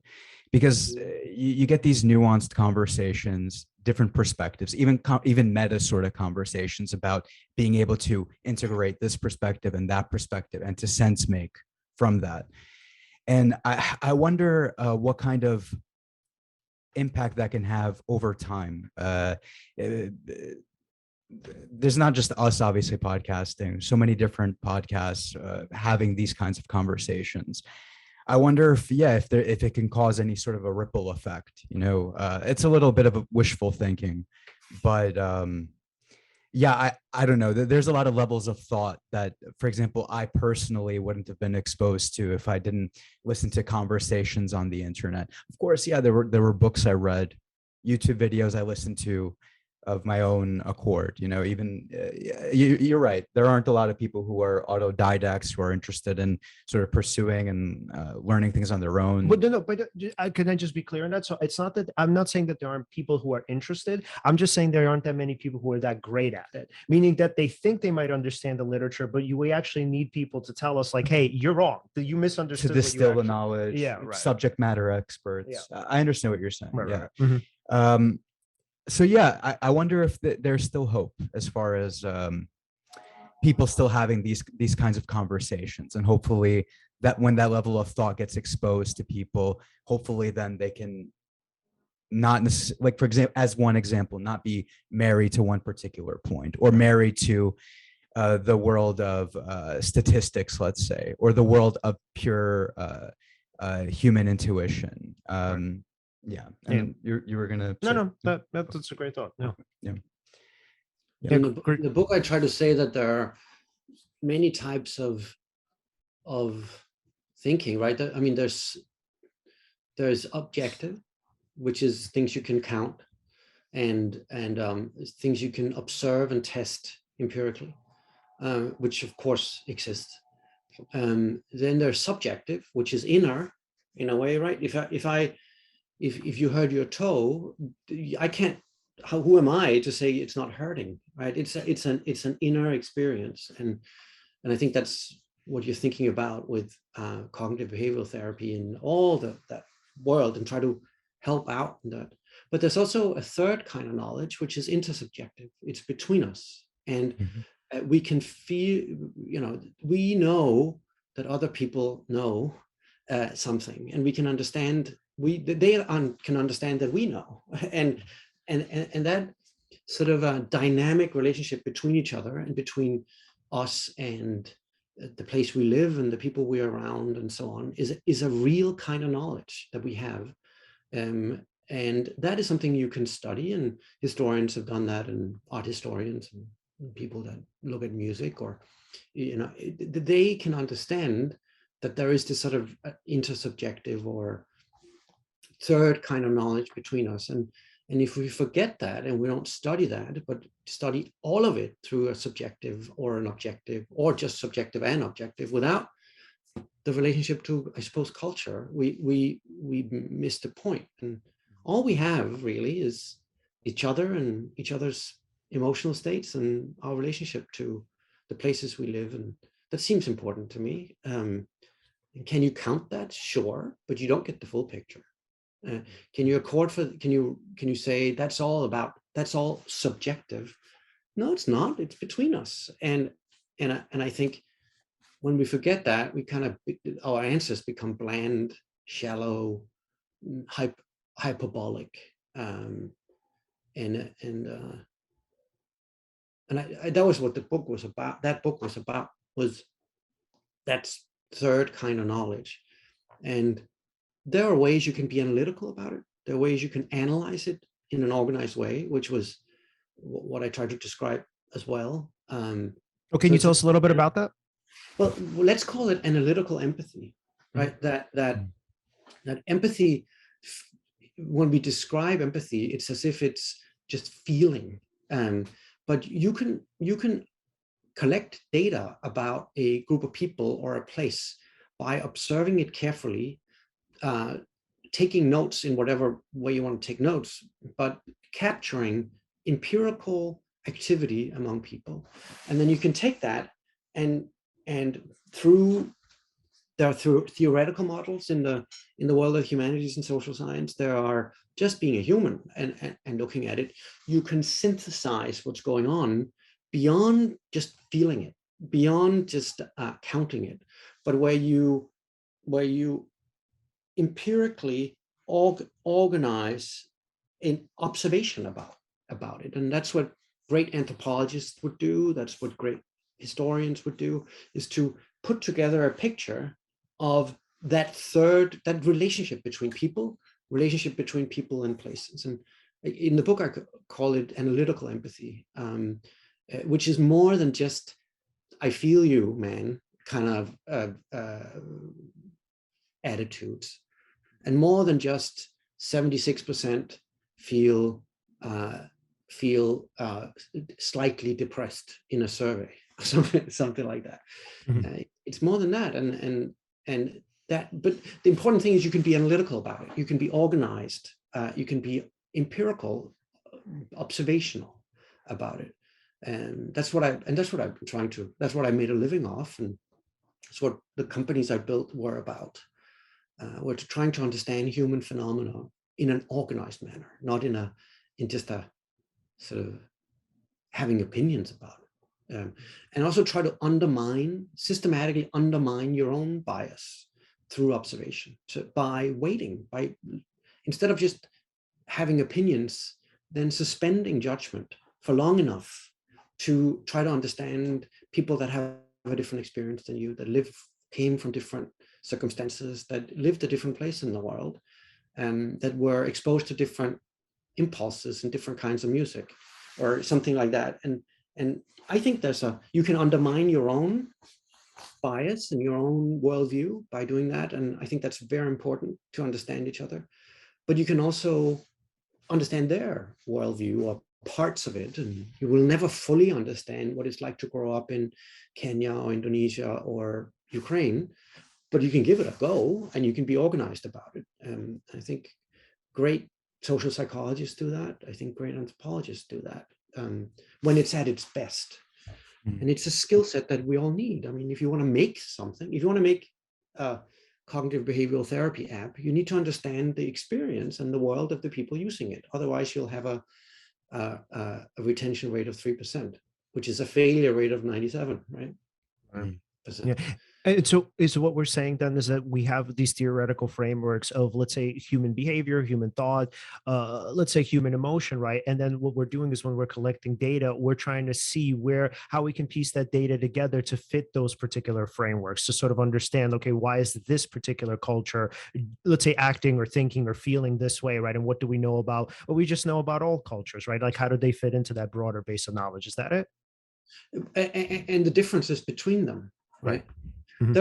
Because you get these nuanced conversations, different perspectives, even meta sort of conversations about being able to integrate this perspective and that perspective and to sense make from that. And I wonder what kind of impact that can have over time. There's not just us, obviously, podcasting, so many different podcasts having these kinds of conversations. I wonder if it can cause any sort of a ripple effect. It's a little bit of a wishful thinking, but I don't know. There's a lot of levels of thought that, for example, I personally wouldn't have been exposed to if I didn't listen to conversations on the internet. Of course, there were books I read, YouTube videos I listened to, of my own accord. Even you're right. There aren't a lot of people who are autodidacts who are interested in sort of pursuing and learning things on their own. But no, but can I just be clear on that? So it's not that I'm not saying that there aren't people who are interested. I'm just saying there aren't that many people who are that great at it, meaning that they think they might understand the literature, but we actually need people to tell us like, hey, you're wrong. You misunderstood. To distill the knowledge. Yeah, right. Subject matter experts. Yeah. I understand what you're saying. Right, yeah. Right. Mm-hmm. So yeah, I wonder if there's still hope as far as people still having these kinds of conversations, and hopefully that when that level of thought gets exposed to people, hopefully then they can not like, for example, as one example, not be married to one particular point, or married to the world of statistics, let's say, or the world of pure human intuition. Yeah, and you were gonna say, no, that's a great thought. No, yeah. In the book, I try to say that there are many types of thinking, right? I mean, there's objective, which is things you can count, and things you can observe and test empirically, which of course exists. Then there's subjective, which is inner, in a way, right? If you hurt your toe, I can't. Who am I to say it's not hurting, right? It's an inner experience, and I think that's what you're thinking about with cognitive behavioral therapy and all that world, and try to help out in that. But there's also a third kind of knowledge, which is intersubjective. It's between us, and we can feel. We know that other people know something, and we can understand. They can understand that we know, and that sort of a dynamic relationship between each other and between us and the place we live and the people we're around and so on is a real kind of knowledge that we have, and that is something you can study, and historians have done that, and art historians and people that look at music, or they can understand that there is this sort of intersubjective or third kind of knowledge between us, and if we forget that and we don't study that, but study all of it through a subjective or an objective, or just subjective and objective, without the relationship to, I suppose, culture, we miss the point. And all we have really is each other and each other's emotional states and our relationship to the places we live, and that seems important to me. Can you count that? Sure, but you don't get the full picture. Can you accord for? Can you say that's all subjective? No, it's not. It's between us, and I think when we forget that, we kind of, our answers become bland, shallow, hyperbolic, and that was what the book was about. That book was about, was that third kind of knowledge. And there are ways you can be analytical about it. There are ways you can analyze it in an organized way, which was what I tried to describe as well. Can you tell us a little bit about that? Well, let's call it analytical empathy, right? That empathy, when we describe empathy, it's as if it's just feeling. But you can collect data about a group of people or a place by observing it carefully, taking notes in whatever way you want to take notes, but capturing empirical activity among people. And then you can take that and there are theoretical models in the world of humanities and social science. There are just being a human and looking at it, you can synthesize what's going on beyond just feeling it, beyond just counting it, but where you empirically organize an observation about it. And that's what great anthropologists would do. That's what great historians would do, is to put together a picture of that relationship between people and places. And in the book, I call it analytical empathy, which is more than just, I feel you, man, kind of attitudes, and more than just 76% feel feel slightly depressed in a survey, something like that. It's more than that, and that. But the important thing is you can be analytical about it. You can be organized. You can be empirical, observational about it, and that's what I've been trying to. That's what I made a living off, and that's what the companies I built were about. We're trying to understand human phenomena in an organized manner, not in just a sort of having opinions about it, and also try to systematically undermine your own bias through observation. So by waiting, instead of just having opinions, then suspending judgment for long enough to try to understand people that have a different experience than you, that came from different circumstances, that lived a different place in the world, that were exposed to different impulses and different kinds of music or something like that. And I think you can undermine your own bias and your own worldview by doing that. And I think that's very important to understand each other. But you can also understand their worldview or parts of it, and you will never fully understand what it's like to grow up in Kenya or Indonesia or Ukraine, but you can give it a go and you can be organized about it. I think great social psychologists do that. I think great anthropologists do that when it's at its best. And it's a skill set that we all need. I mean, if you want to make something, if you want to make a cognitive behavioral therapy app, you need to understand the experience and the world of the people using it. Otherwise, you'll have a retention rate of 3%, which is a failure rate of 97, right? Yeah. And so what we're saying then is that we have these theoretical frameworks of, let's say, human behavior, human thought, let's say human emotion, right? And then what we're doing is when we're collecting data, we're trying to see how we can piece that data together to fit those particular frameworks, to sort of understand, okay, why is this particular culture, let's say, acting or thinking or feeling this way, right? And what do we know about, what we just know about all cultures, right? Like, how do they fit into that broader base of knowledge? Is that it? And the differences between them, right? Mm-hmm.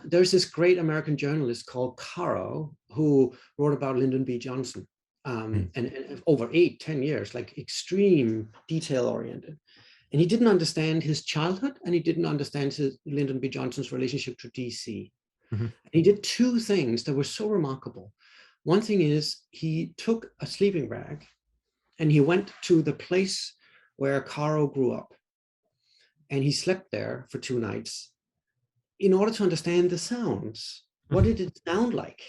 There's this great American journalist called Caro who wrote about Lyndon B. Johnson, and over 8-10 years, like extreme detail oriented. And he didn't understand his childhood, and he didn't understand Lyndon B. Johnson's relationship to DC. Mm-hmm. He did two things that were so remarkable. One thing is he took a sleeping bag and he went to the place where Caro grew up, and he slept there for 2 nights in order to understand the sounds. What did it sound like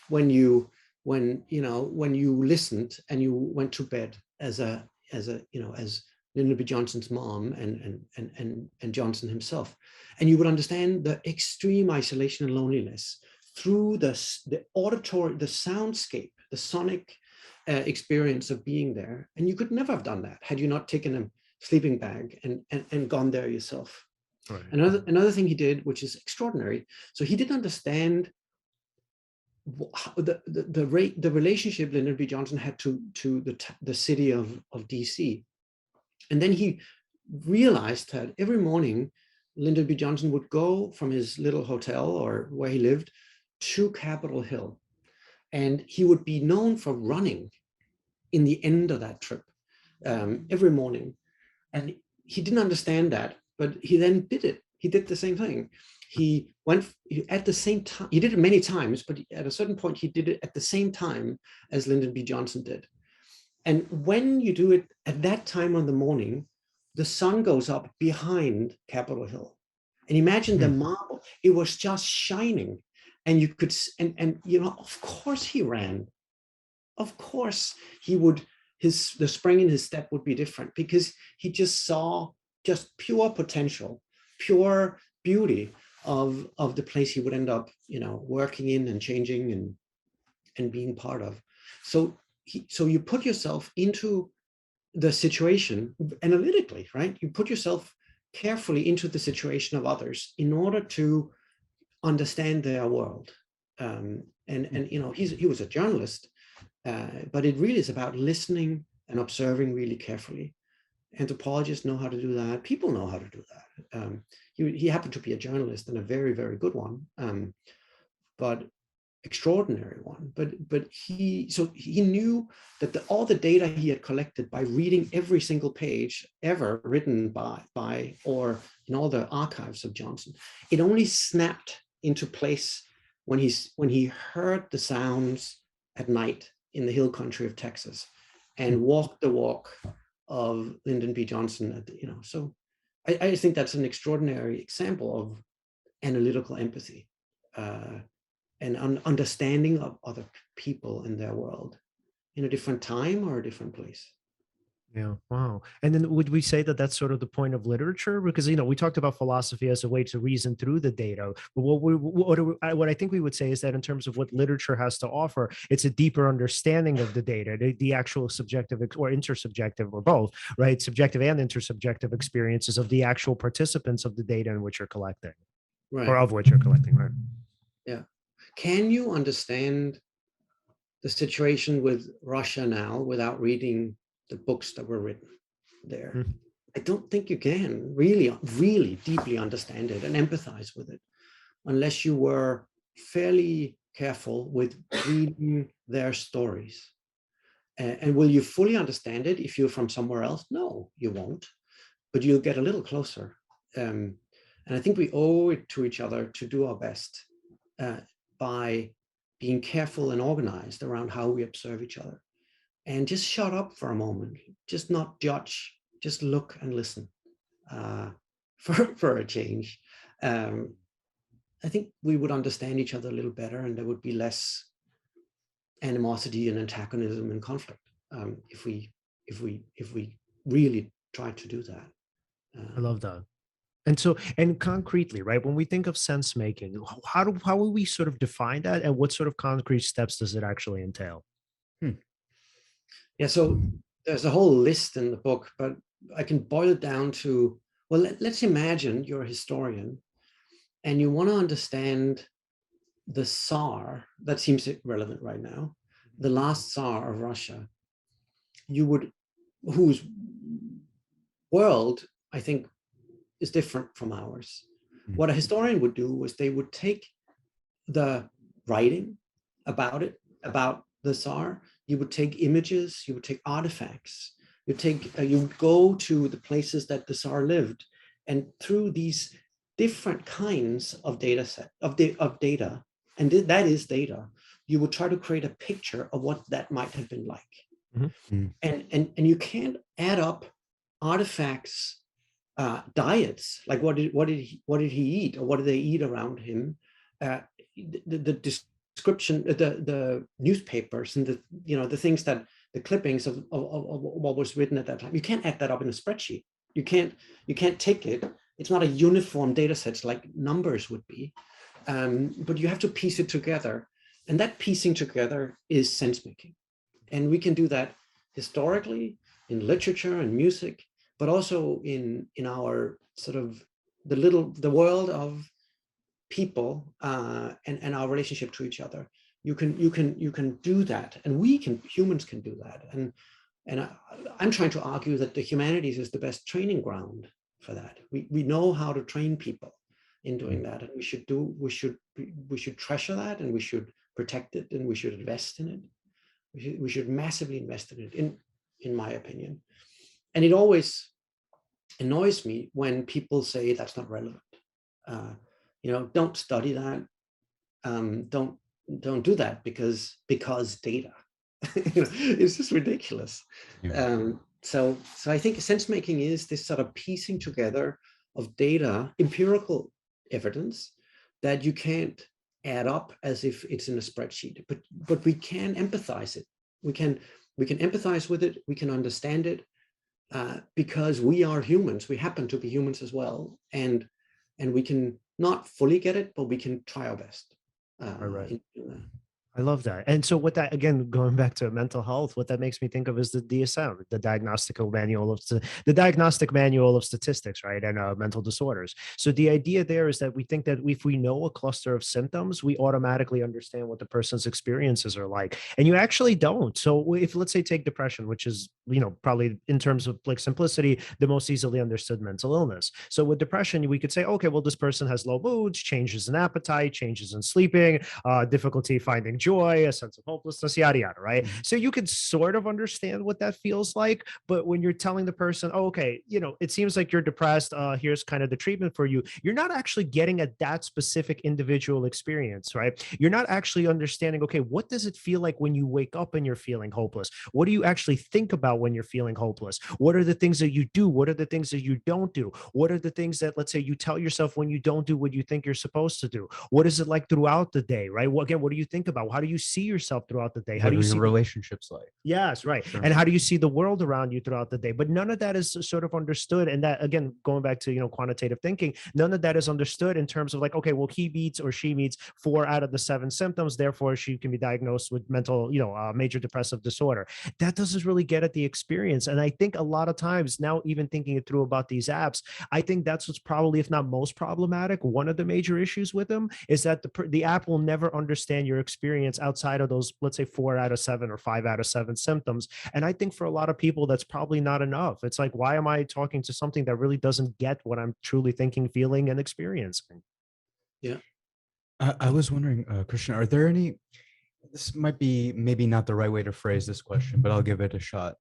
when you listened and you went to bed as Lyndon B. Johnson's mom and Johnson himself, and you would understand the extreme isolation and loneliness through the auditory, the soundscape, the sonic experience of being there. And you could never have done that had you not taken a sleeping bag and gone there yourself. Right. Another thing he did, which is extraordinary. So he didn't understand the relationship Lyndon B. Johnson had to the city of DC, and then he realized that every morning Lyndon B. Johnson would go from his little hotel or where he lived to Capitol Hill, and he would be known for running in the end of that trip every morning, and he didn't understand that. But he then did it. He did the same thing. He went at the same time. He did it many times, but at a certain point, he did it at the same time as Lyndon B. Johnson did. And when you do it at that time on the morning, the sun goes up behind Capitol Hill. And imagine the marble. It was just shining. And you could, and of course he ran. Of course he would, the spring in his step would be different because he just saw just pure potential, pure beauty of the place he would end up, working in and changing and being part of. So you put yourself into the situation analytically, right? You put yourself carefully into the situation of others in order to understand their world. He was a journalist, but it really is about listening and observing really carefully. Anthropologists know how to do that. People know how to do that. He happened to be a journalist and a very, very good one. But extraordinary one. But he knew that all the data he had collected by reading every single page ever written by or in all the archives of Johnson, it only snapped into place when he heard the sounds at night in the hill country of Texas and walked the walk of Lyndon B. Johnson. So I just think that's an extraordinary example of analytical empathy and understanding of other people in their world in a different time or a different place. Yeah. Wow. And then would we say that that's sort of the point of literature? Because, we talked about philosophy as a way to reason through the data. But what I think we would say is that in terms of what literature has to offer, it's a deeper understanding of the data, the actual subjective or intersubjective or both, right? Subjective and intersubjective experiences of the actual participants of the data in which you're collecting, right, or of which you're collecting, right? Yeah. Can you understand the situation with Russia now without reading the books that were written there? I don't think you can really deeply understand it and empathize with it unless you were fairly careful with reading their stories. And will you fully understand it if you're from somewhere else? No, you won't, but you'll get a little closer. And I think we owe it to each other to do our best by being careful and organized around how we observe each other. And just shut up for a moment, just not judge, just look and listen for a change. I think we would understand each other a little better, and there would be less animosity and antagonism and conflict if we really try to do that. I love that. And so, and concretely, right, when we think of sense making, how will we sort of define that, and what sort of concrete steps does it actually entail? Yeah, so there's a whole list in the book, but I can boil it down to, well, let's imagine you're a historian and you want to understand the Tsar, that seems relevant right now, the last Tsar of Russia, whose world, I think, is different from ours. What a historian would do was they would take the writing about the Tsar, you would take images, you would take artifacts, you would go to the places that the Tsar lived, and through these different kinds of data, and that is data, you would try to create a picture of what that might have been like. And you can't add up artifacts, diets, like what did he eat, or what did they eat around him, the description, the newspapers, and the things that the clippings of what was written at that time. You can't add that up in a spreadsheet. You can't take it. It's not a uniform data set like numbers would be, but you have to piece it together, and that piecing together is sense making, and we can do that historically in literature and music, but also in our sort of the world of people and our relationship to each other. You can do that, and humans can do that. And I'm trying to argue that the humanities is the best training ground for that. We know how to train people in doing that, and we should treasure that, and we should protect it, and we should invest in it. We should massively invest in it, in my opinion. And it always annoys me when people say that's not relevant. Don't study that. Don't do that because data. It's just ridiculous. Yeah. So I think sense making is this sort of piecing together of data, empirical evidence that you can't add up as if it's in a spreadsheet, but we can empathize it. We can empathize with it. We can understand it because we are humans. We happen to be humans as well, and we can not fully get it, but we can try our best. Right. I love that. And so what that, again, going back to mental health, what that makes me think of is the DSM, the diagnostic manual of statistics, right? And mental disorders. So the idea there is that we think that if we know a cluster of symptoms, we automatically understand what the person's experiences are like. And you actually don't. So if, let's say, take depression, which is, probably in terms of like simplicity, the most easily understood mental illness. So with depression, we could say, okay, well, this person has low moods, changes in appetite, changes in sleeping, difficulty finding joy, a sense of hopelessness, yada, yada, right? Mhm. So you could sort of understand what that feels like. But when you're telling the person, oh, okay, it seems like you're depressed, here's kind of the treatment for you, you're not actually getting at that specific individual experience, right? You're not actually understanding, okay, what does it feel like when you wake up and you're feeling hopeless? What do you actually think about when you're feeling hopeless? What are the things that you do? What are the things that you don't do? What are the things that, let's say, you tell yourself when you don't do what you think you're supposed to do? What is it like throughout the day, right? Well, again, what do you think about? How do you see yourself throughout the day? How What do are you your see relationships like? Yes, right. Sure. And how do you see the world around you throughout the day? But none of that is sort of understood. And that, again, going back to, quantitative thinking, none of that is understood in terms of like, okay, well, he meets or she meets 4 out of the 7 symptoms. Therefore, she can be diagnosed with mental, major depressive disorder. That doesn't really get at the experience. And I think a lot of times now, even thinking it through about these apps, I think that's what's probably, if not most problematic, one of the major issues with them is that the app will never understand your experience outside of those, let's say, 4 out of 7 or 5 out of 7 symptoms. And I think for a lot of people, that's probably not enough. It's like, why am I talking to something that really doesn't get what I'm truly thinking, feeling, and experiencing? Yeah. I was wondering, Christian, are there any, this might be maybe not the right way to phrase this question, but I'll give it a shot.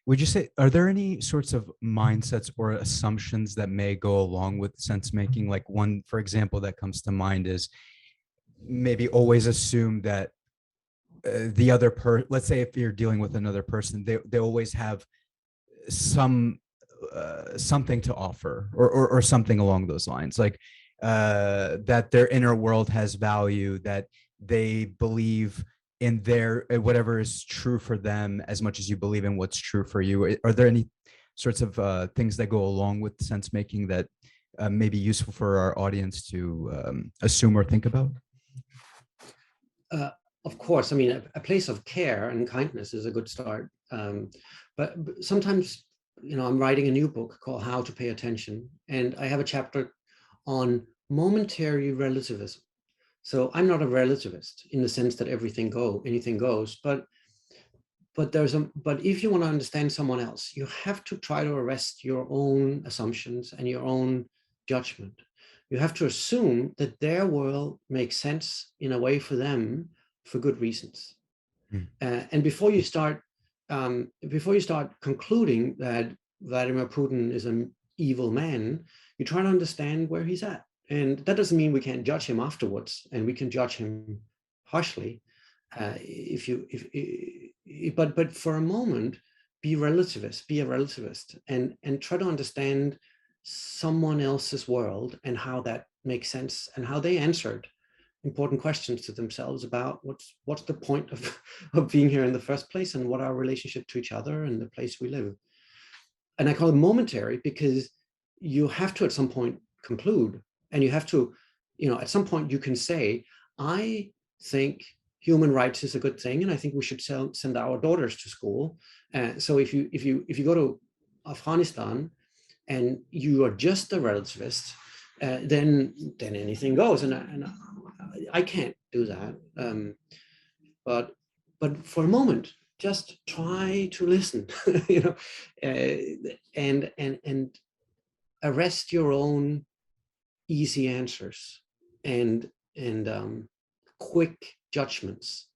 Would you say, are there any sorts of mindsets or assumptions that may go along with sense making? Like one, for example, that comes to mind is maybe always assume that the other let's say if you're dealing with another person, they always have some something to offer, or something along those lines, like that their inner world has value, that they believe in their whatever is true for them as much as you believe in what's true for you. Are there any sorts of things that go along with sense making that may be useful for our audience to assume or think about? Of course, I mean, a place of care and kindness is a good start. But sometimes, I'm writing a new book called How to Pay Attention, and I have a chapter on momentary relativism. So I'm not a relativist in the sense that anything goes, but if you want to understand someone else, you have to try to arrest your own assumptions and your own judgment. You have to assume that their world makes sense in a way for them for good reasons. And before you start concluding that Vladimir Putin is an evil man, you try to understand where he's at. And that doesn't mean we can't judge him afterwards, and we can judge him harshly. But for a moment, be a relativist, and try to understand someone else's world and how that makes sense, and how they answered important questions to themselves about what's the point of being here in the first place, and what our relationship to each other and the place we live. And I call it momentary because you have to at some point conclude, and you have to, at some point you can say, I think human rights is a good thing, and I think we should send our daughters to school. So if you go to Afghanistan and you are just a relativist, then anything goes, and I can't do that. But for a moment, just try to listen, and arrest your own easy answers and quick judgments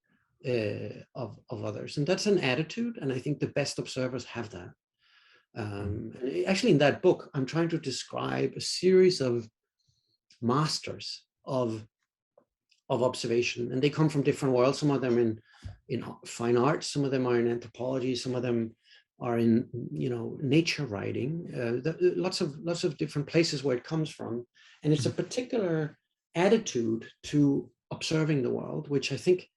of others. And that's an attitude, and I think the best observers have that. Actually, in that book, I'm trying to describe a series of masters of observation, and they come from different worlds. Some of them in fine arts, some of them are in anthropology, some of them are in nature writing. Lots of different places where it comes from, and it's a particular attitude to observing the world, which I think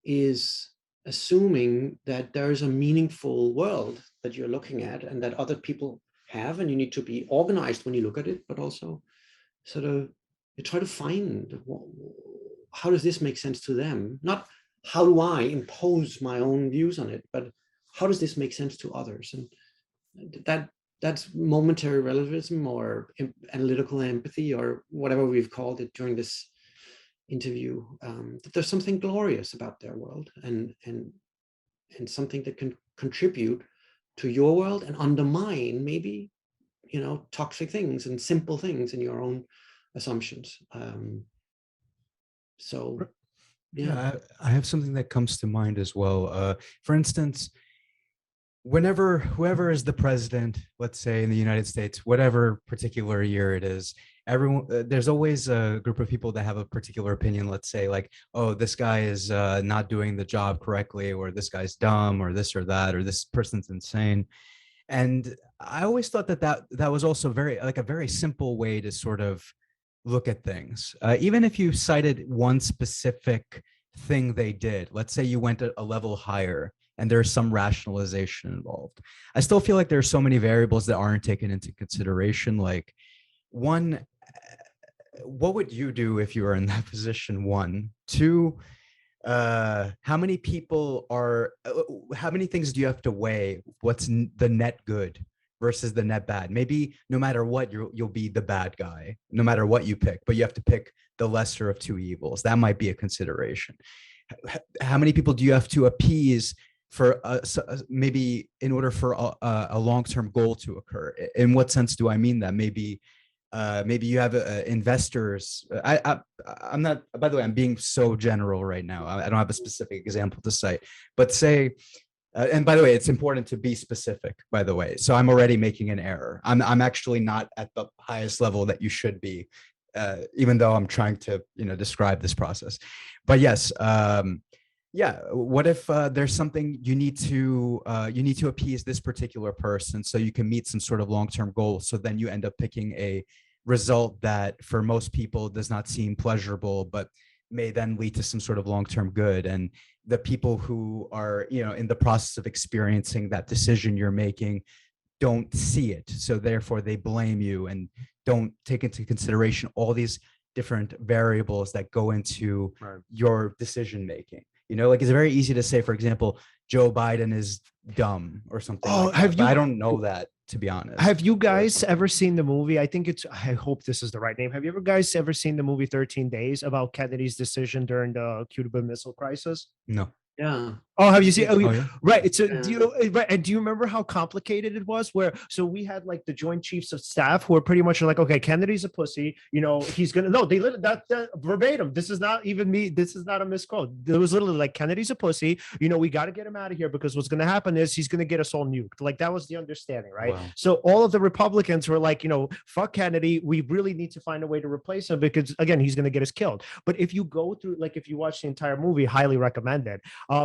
is assuming that there is a meaningful world that you're looking at, and that other people have, and you need to be organized when you look at it, but also sort of you try to find how does this make sense to them? Not how do I impose my own views on it, but how does this make sense to others? And that's momentary relativism or analytical empathy or whatever we've called it during this interview. That there's something glorious about their world and something that can contribute to your world and undermine maybe, you know, toxic things and simple things in your own assumptions. So yeah, I have something that comes to mind as well. For instance, whenever whoever is the president, let's say in the United States, whatever particular year it is, everyone there's always a group of people that have a particular opinion. Let's say like, oh, this guy is not doing the job correctly, or this guy's dumb, or this or that, or this person's insane. And I always thought that was also very like a very simple way to sort of look at things. Even if you cited one specific thing they did, let's say you went a level higher and there's some rationalization involved, I still feel like there's so many variables that aren't taken into consideration. Like, one, what would you do if you were in that position? One. Two, how many people are, how many things do you have to weigh? What's the net good versus the net bad? Maybe no matter what, you'll be the bad guy, no matter what you pick, but you have to pick the lesser of two evils. That might be a consideration. How many people do you have to appease for maybe in order for a long-term goal to occur? In what sense do I mean that? Maybe you have investors. I'm not, by the way, I'm being so general right now. I don't have a specific example to cite, but say, and by the way, it's important to be specific, by the way. So I'm already making an error. I'm actually not at the highest level that you should be, even though I'm trying to, describe this process. But yes, yeah. What if there's something you need to appease this particular person so you can meet some sort of long-term goal? So then you end up picking a result that for most people does not seem pleasurable, but may then lead to some sort of long-term good. And the people who are, in the process of experiencing that decision you're making don't see it. So therefore they blame you and don't take into consideration all these different variables that go into your decision making. Like it's very easy to say, for example, Joe Biden is dumb or something. Oh, like that. I don't know that, to be honest. Have you guys ever seen the movie? I hope this is the right name. Have you guys ever seen the movie 13 Days about Kennedy's decision during the Cuban Missile Crisis? No. Yeah. Oh, have you seen? Oh, yeah. Right. So Yeah. do you remember how complicated it was? So we had like the Joint Chiefs of Staff who are pretty much like, okay, Kennedy's a pussy. He's gonna they literally that verbatim. This is not even me. This is not a misquote. It was literally like, Kennedy's a pussy. We got to get him out of here because what's gonna happen is he's gonna get us all nuked. Like that was the understanding, right? Wow. So all of the Republicans were like, fuck Kennedy. We really need to find a way to replace him because again, he's gonna get us killed. But if you go through, like, if you watch the entire movie, highly recommended.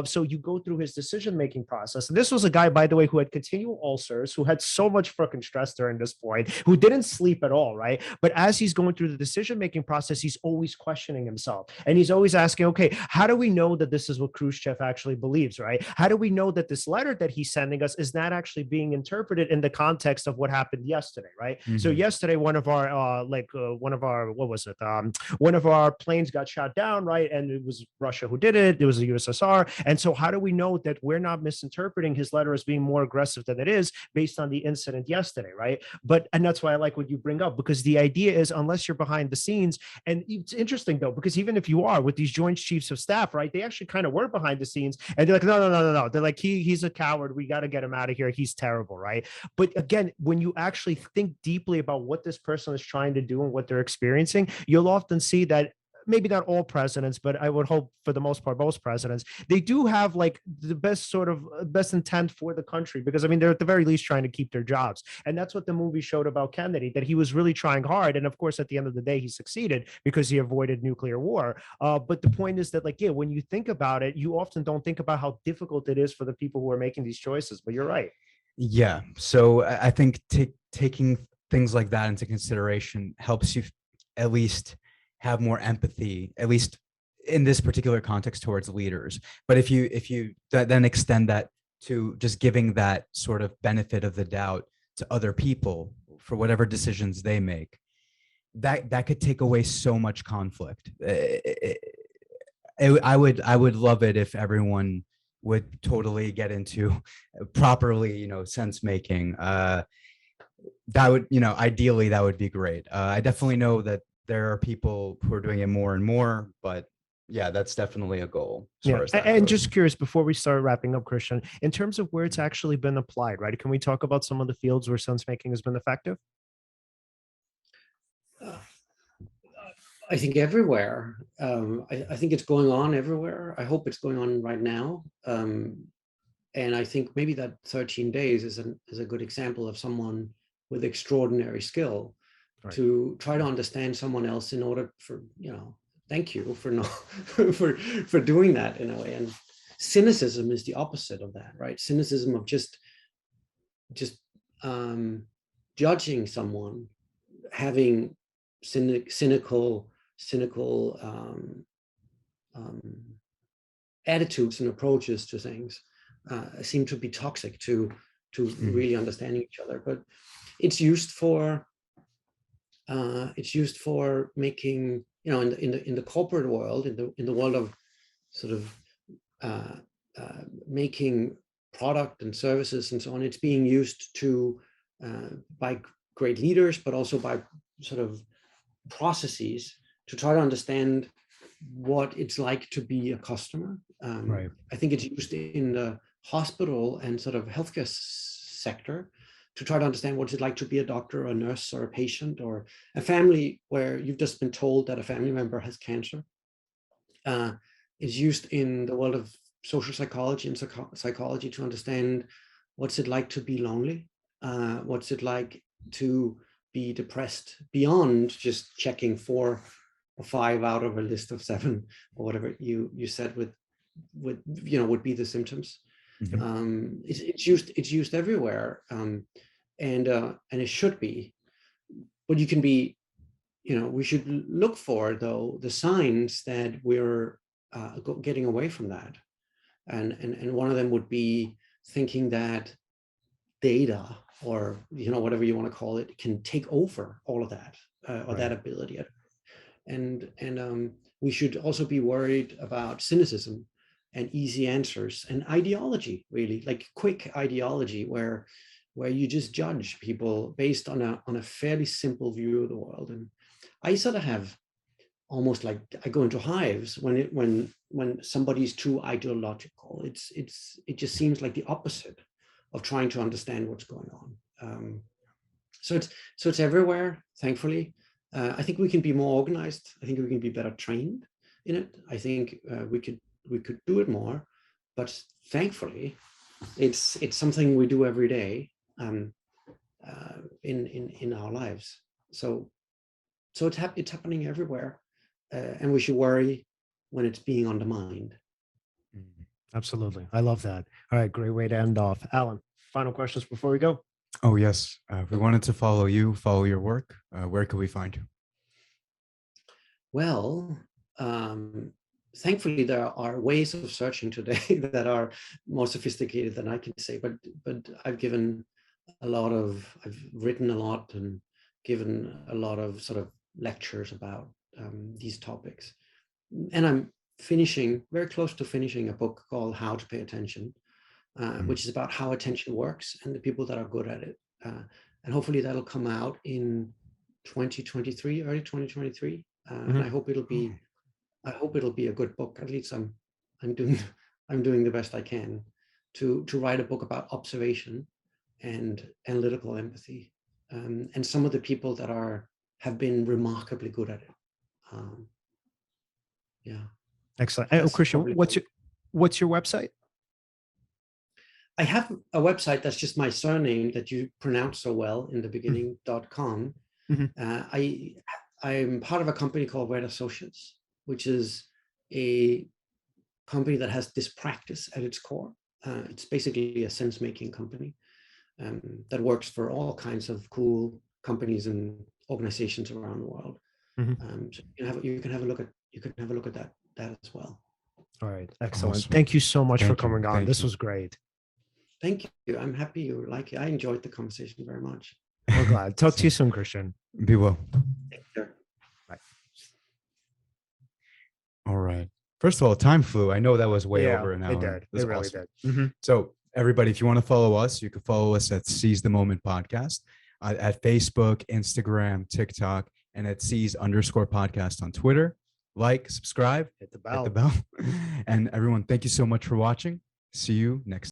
So you go through his decision-making process. And this was a guy, by the way, who had continual ulcers, who had so much freaking stress during this point, who didn't sleep at all, right? But as he's going through the decision-making process, he's always questioning himself. And he's always asking, okay, how do we know that this is what Khrushchev actually believes, right? How do we know that this letter that he's sending us is not actually being interpreted in the context of what happened yesterday, right? Mm-hmm. So yesterday, one of our planes got shot down, right? And it was Russia who did it. It was the USSR. And so how do we know that we're not misinterpreting his letter as being more aggressive than it is based on the incident yesterday, right? And that's why I like what you bring up, because the idea is, unless you're behind the scenes, and it's interesting though, because even if you are with these Joint Chiefs of Staff, right, they actually kind of were behind the scenes, and they're like, no. They're like, he's a coward. We got to get him out of here. He's terrible, right? But again, when you actually think deeply about what this person is trying to do and what they're experiencing, you'll often see that maybe not all presidents, but I would hope for the most part, most presidents, they do have like the best intent for the country, because I mean, they're at the very least trying to keep their jobs. And that's what the movie showed about Kennedy, that he was really trying hard. And of course, at the end of the day, he succeeded because he avoided nuclear war. But the point is that, like, yeah, when you think about it, you often don't think about how difficult it is for the people who are making these choices, but you're right. Yeah. So I think taking things like that into consideration helps you at least have more empathy, at least in this particular context, towards leaders. But if you then extend that to just giving that sort of benefit of the doubt to other people for whatever decisions they make, that could take away so much conflict. I would love it if everyone would totally get into properly, sense making. That would, ideally that would be great. I definitely know that there are people who are doing it more and more, but yeah, that's definitely a goal as Yeah. far as that And goes. just curious, before we start wrapping up, Christian, in terms of where it's actually been applied, right? Can we talk about some of the fields where sense making has been effective? Uh, I think everywhere. I think it's going on everywhere. I hope it's going on right now. And I think maybe that 13 days is a good example of someone with extraordinary skill Right. to try to understand someone else in order for, thank you for not for doing that in a way. And cynicism is the opposite of that, right? Cynicism of just judging someone, having cynical attitudes and approaches to things seem to be toxic to really understanding each other. But it's used for making, in the corporate world, in the world of sort of making product and services and so on. It's being used to by great leaders, but also by sort of processes to try to understand what it's like to be a customer. Right. I think it's used in the hospital and sort of healthcare sector to try to understand what it's like to be a doctor or a nurse or a patient or a family where you've just been told that a family member has cancer. It's used in the world of social psychology and psychology to understand what's it like to be lonely, what's it like to be depressed beyond just checking 4 or 5 out of a list of 7 or whatever you said would be the symptoms. Mm-hmm. It's used everywhere, and it should be, but you can be, we should look for though the signs that we're getting away from that, and one of them would be thinking that data or whatever you want to call it can take over all of that or right. That ability, and we should also be worried about cynicism and easy answers and ideology, really like quick ideology where you just judge people based on a fairly simple view of the world. And I sort of have almost like I go into hives when somebody's too ideological. It just seems like the opposite of trying to understand what's going on. So it's everywhere, thankfully. I think we can be more organized. I think we can be better trained in it. I think we could do it more, but thankfully, it's something we do every day in our lives. So it's happening everywhere, and we should worry when it's being undermined. Absolutely, I love that. All right, great way to end off. Alan, final questions before we go. Oh yes, if we wanted to follow your work, where could we find you? Well, thankfully there are ways of searching today that are more sophisticated than I can say, but I've written a lot and given a lot of sort of lectures about these topics. And I'm very close to finishing a book called How to Pay Attention, which is about how attention works and the people that are good at it. And hopefully that'll come out in 2023, early 2023. And I hope it'll be a good book. At least I'm doing the best I can to write a book about observation and analytical empathy, and some of the people that have been remarkably good at it. Yeah. Excellent. Oh, Christian, what's your website? I have a website that's just my surname that you pronounce so well in the beginning, .com. Mm-hmm. I'm part of a company called Red Associates, which is a company that has this practice at its core. It's basically a sense-making company that works for all kinds of cool companies and organizations around the world. Mm-hmm. So you can have a look at that as well. All right, excellent. Awesome. Thank you so much for coming on. This was great. Thank you. I'm happy you like it. I enjoyed the conversation very much. We're glad. Talk to you soon, Christian. Be well. Take care. Bye. All right. First of all, time flew. I know that was way Yeah, over an hour. it did. That's It really awesome. did. Mhm. So everybody, if you want to follow us, you can follow us at Seize the Moment Podcast at Facebook, Instagram, TikTok, and at Seize_podcast on Twitter. Like, subscribe, Hit the hit the bell. bell. And everyone, thank you so much for watching. See you next time.